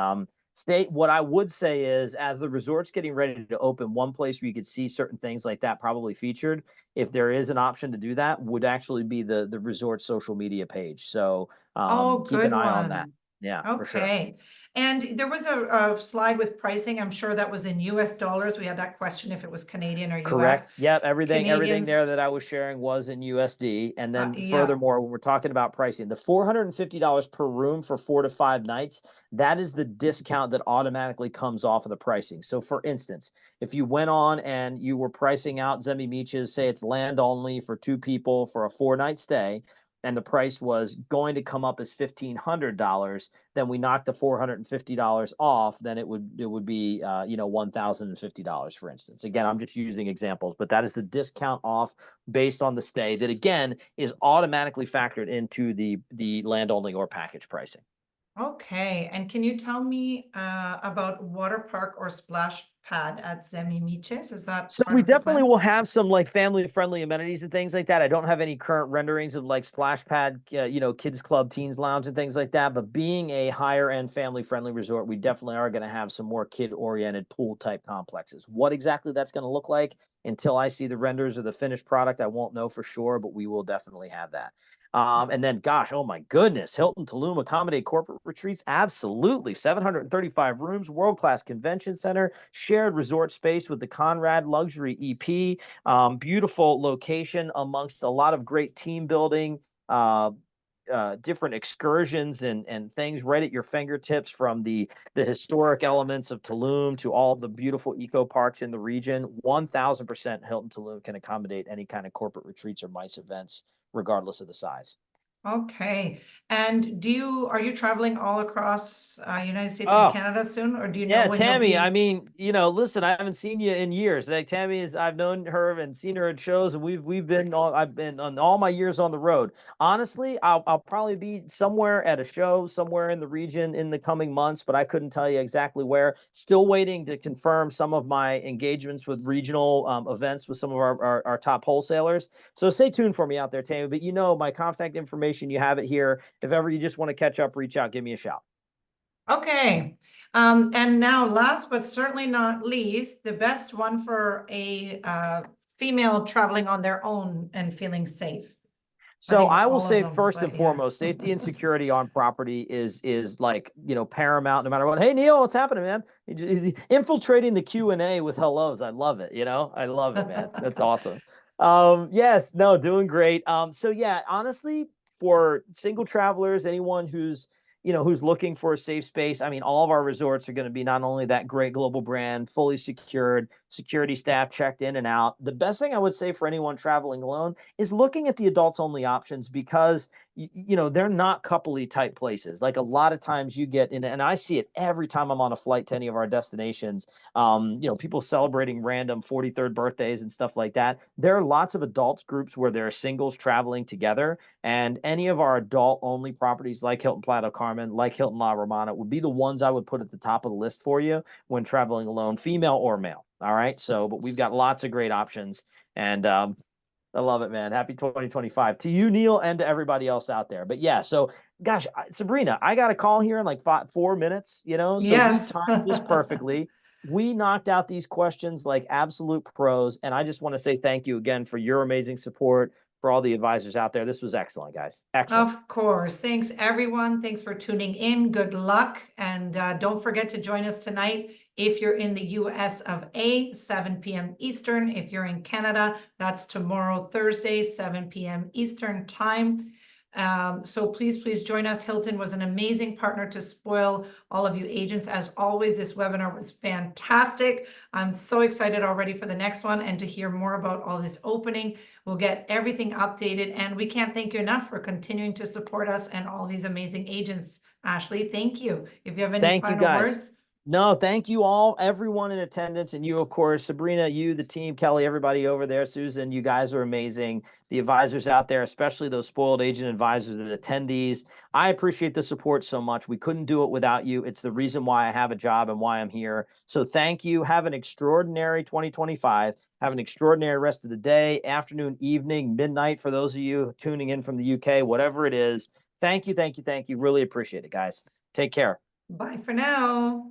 state what I would say is, as the resort's getting ready to open, one place where you could see certain things like that probably featured, if there is an option to do that, would actually be the resort social media page. So Oh, keep an good eye on that. one. Yeah, for sure. Okay. And there was a slide with pricing. I'm sure that was in US dollars. We had that question if it was Canadian or US. Correct. Yep. Everything there Canadians, that I was sharing was in USD. And then yeah. furthermore, when we're talking about pricing, the $450 per room for 4 to 5 nights, that is the discount that automatically comes off of the pricing. So for instance, if you went on and you were pricing out Zemi Miches, say it's land only for 2 people for a 4 night stay, and the price was going to come up as $1,500, then we knock the $450 off, then it would be $1,050, for instance. Again, I'm just using examples, but that is the discount off based on the stay that again is automatically factored into the land only or package pricing. Okay. And can you tell me about water park or splash pad at Zemi Miches? Is that So part we of the definitely plans? will have some like family friendly amenities and things like that. I don't have any current renderings of like splash pad, kids club, teens lounge and things like that. But being a higher end family friendly resort, we definitely are going to have some more kid oriented pool type complexes. What exactly that's going to look like until I see the renders or the finished product, I won't know for sure, but we will definitely have that. And then, gosh, oh my goodness, Hilton Tulum accommodate corporate retreats? Absolutely. 735 rooms, world class convention center, shared resort space with the Conrad Luxury EP. Beautiful location amongst a lot of great team building. Different excursions and things right at your fingertips, from the historic elements of Tulum to all the beautiful eco parks in the region. 1000% Hilton Tulum can accommodate any kind of corporate retreats or MICE events, regardless of the size. Okay. And are you traveling all across United States and Oh, Canada soon, or do you know yeah, when you'll Tammy. I be? mean, listen, I haven't seen you in years. Like Tammy is, I've known her and seen her at shows, and we've been on. I've been on all my years on the road. Honestly, I'll probably be somewhere at a show somewhere in the region in the coming months, but I couldn't tell you exactly where. Still waiting to confirm some of my engagements with regional events with some of our top wholesalers. So stay tuned for me out there, Tammy. But my contact information, you have it here. If ever you just want to catch up, reach out, give me a shout. Okay. And now last but certainly not least, the best one for a female traveling on their own and feeling safe. I So think I will all of say them, first and but yeah. foremost, safety and security on property is like, paramount no matter what. Hey Neil, what's happening, man? He's infiltrating the Q&A with hellos. I love it, I love it, man. That's awesome. Yes, no, doing great. So yeah, honestly, for single travelers, anyone who's looking for a safe space, I mean, all of our resorts are going to be not only that great global brand, fully secured, security staff checked in and out. The best thing I would say for anyone traveling alone is looking at the adults only options, because they're not coupley type places. Like a lot of times you get in, and I see it every time I'm on a flight to any of our destinations. People celebrating random 43rd birthdays and stuff like that. There are lots of adults groups where there are singles traveling together, and any of our adult only properties like Hilton Playa del Carmen, like Hilton La Romana, would be the ones I would put at the top of the list for you when traveling alone, female or male. All right. So, but we've got lots of great options, and I love it, man. Happy 2025 to you, Neil, and to everybody else out there. But yeah, so gosh, Sabrina, I got a call here in like 4 minutes, so we Yes. timed this perfectly. We knocked out these questions like absolute pros. And I just want to say thank you again for your amazing support, for all the advisors out there. This was excellent, guys. Excellent. Of course. Thanks, everyone. Thanks for tuning in. Good luck. And don't forget to join us tonight if you're in the US of A, 7 p.m. Eastern. If you're in Canada, that's tomorrow, Thursday, 7 p.m. Eastern time. So please join us. Hilton was an amazing partner to spoil all of you agents. As always, this webinar was fantastic. I'm so excited already for the next one and to hear more about all this opening. We'll get everything updated, and we can't thank you enough for continuing to support us and all these amazing agents. Ashley, thank you. If you have any Thank you, final guys. words. No, thank you all, everyone in attendance, and you, of course, Sabrina, you, the team, Kelly, everybody over there, Susan, you guys are amazing. The advisors out there, especially those spoiled agent advisors that attend these, I appreciate the support so much. We couldn't do it without you. It's the reason why I have a job and why I'm here. So thank you. Have an extraordinary 2025. Have an extraordinary rest of the day, afternoon, evening, midnight for those of you tuning in from the UK, whatever it is. Thank you, thank you, thank you. Really appreciate it, guys. Take care. Bye for now.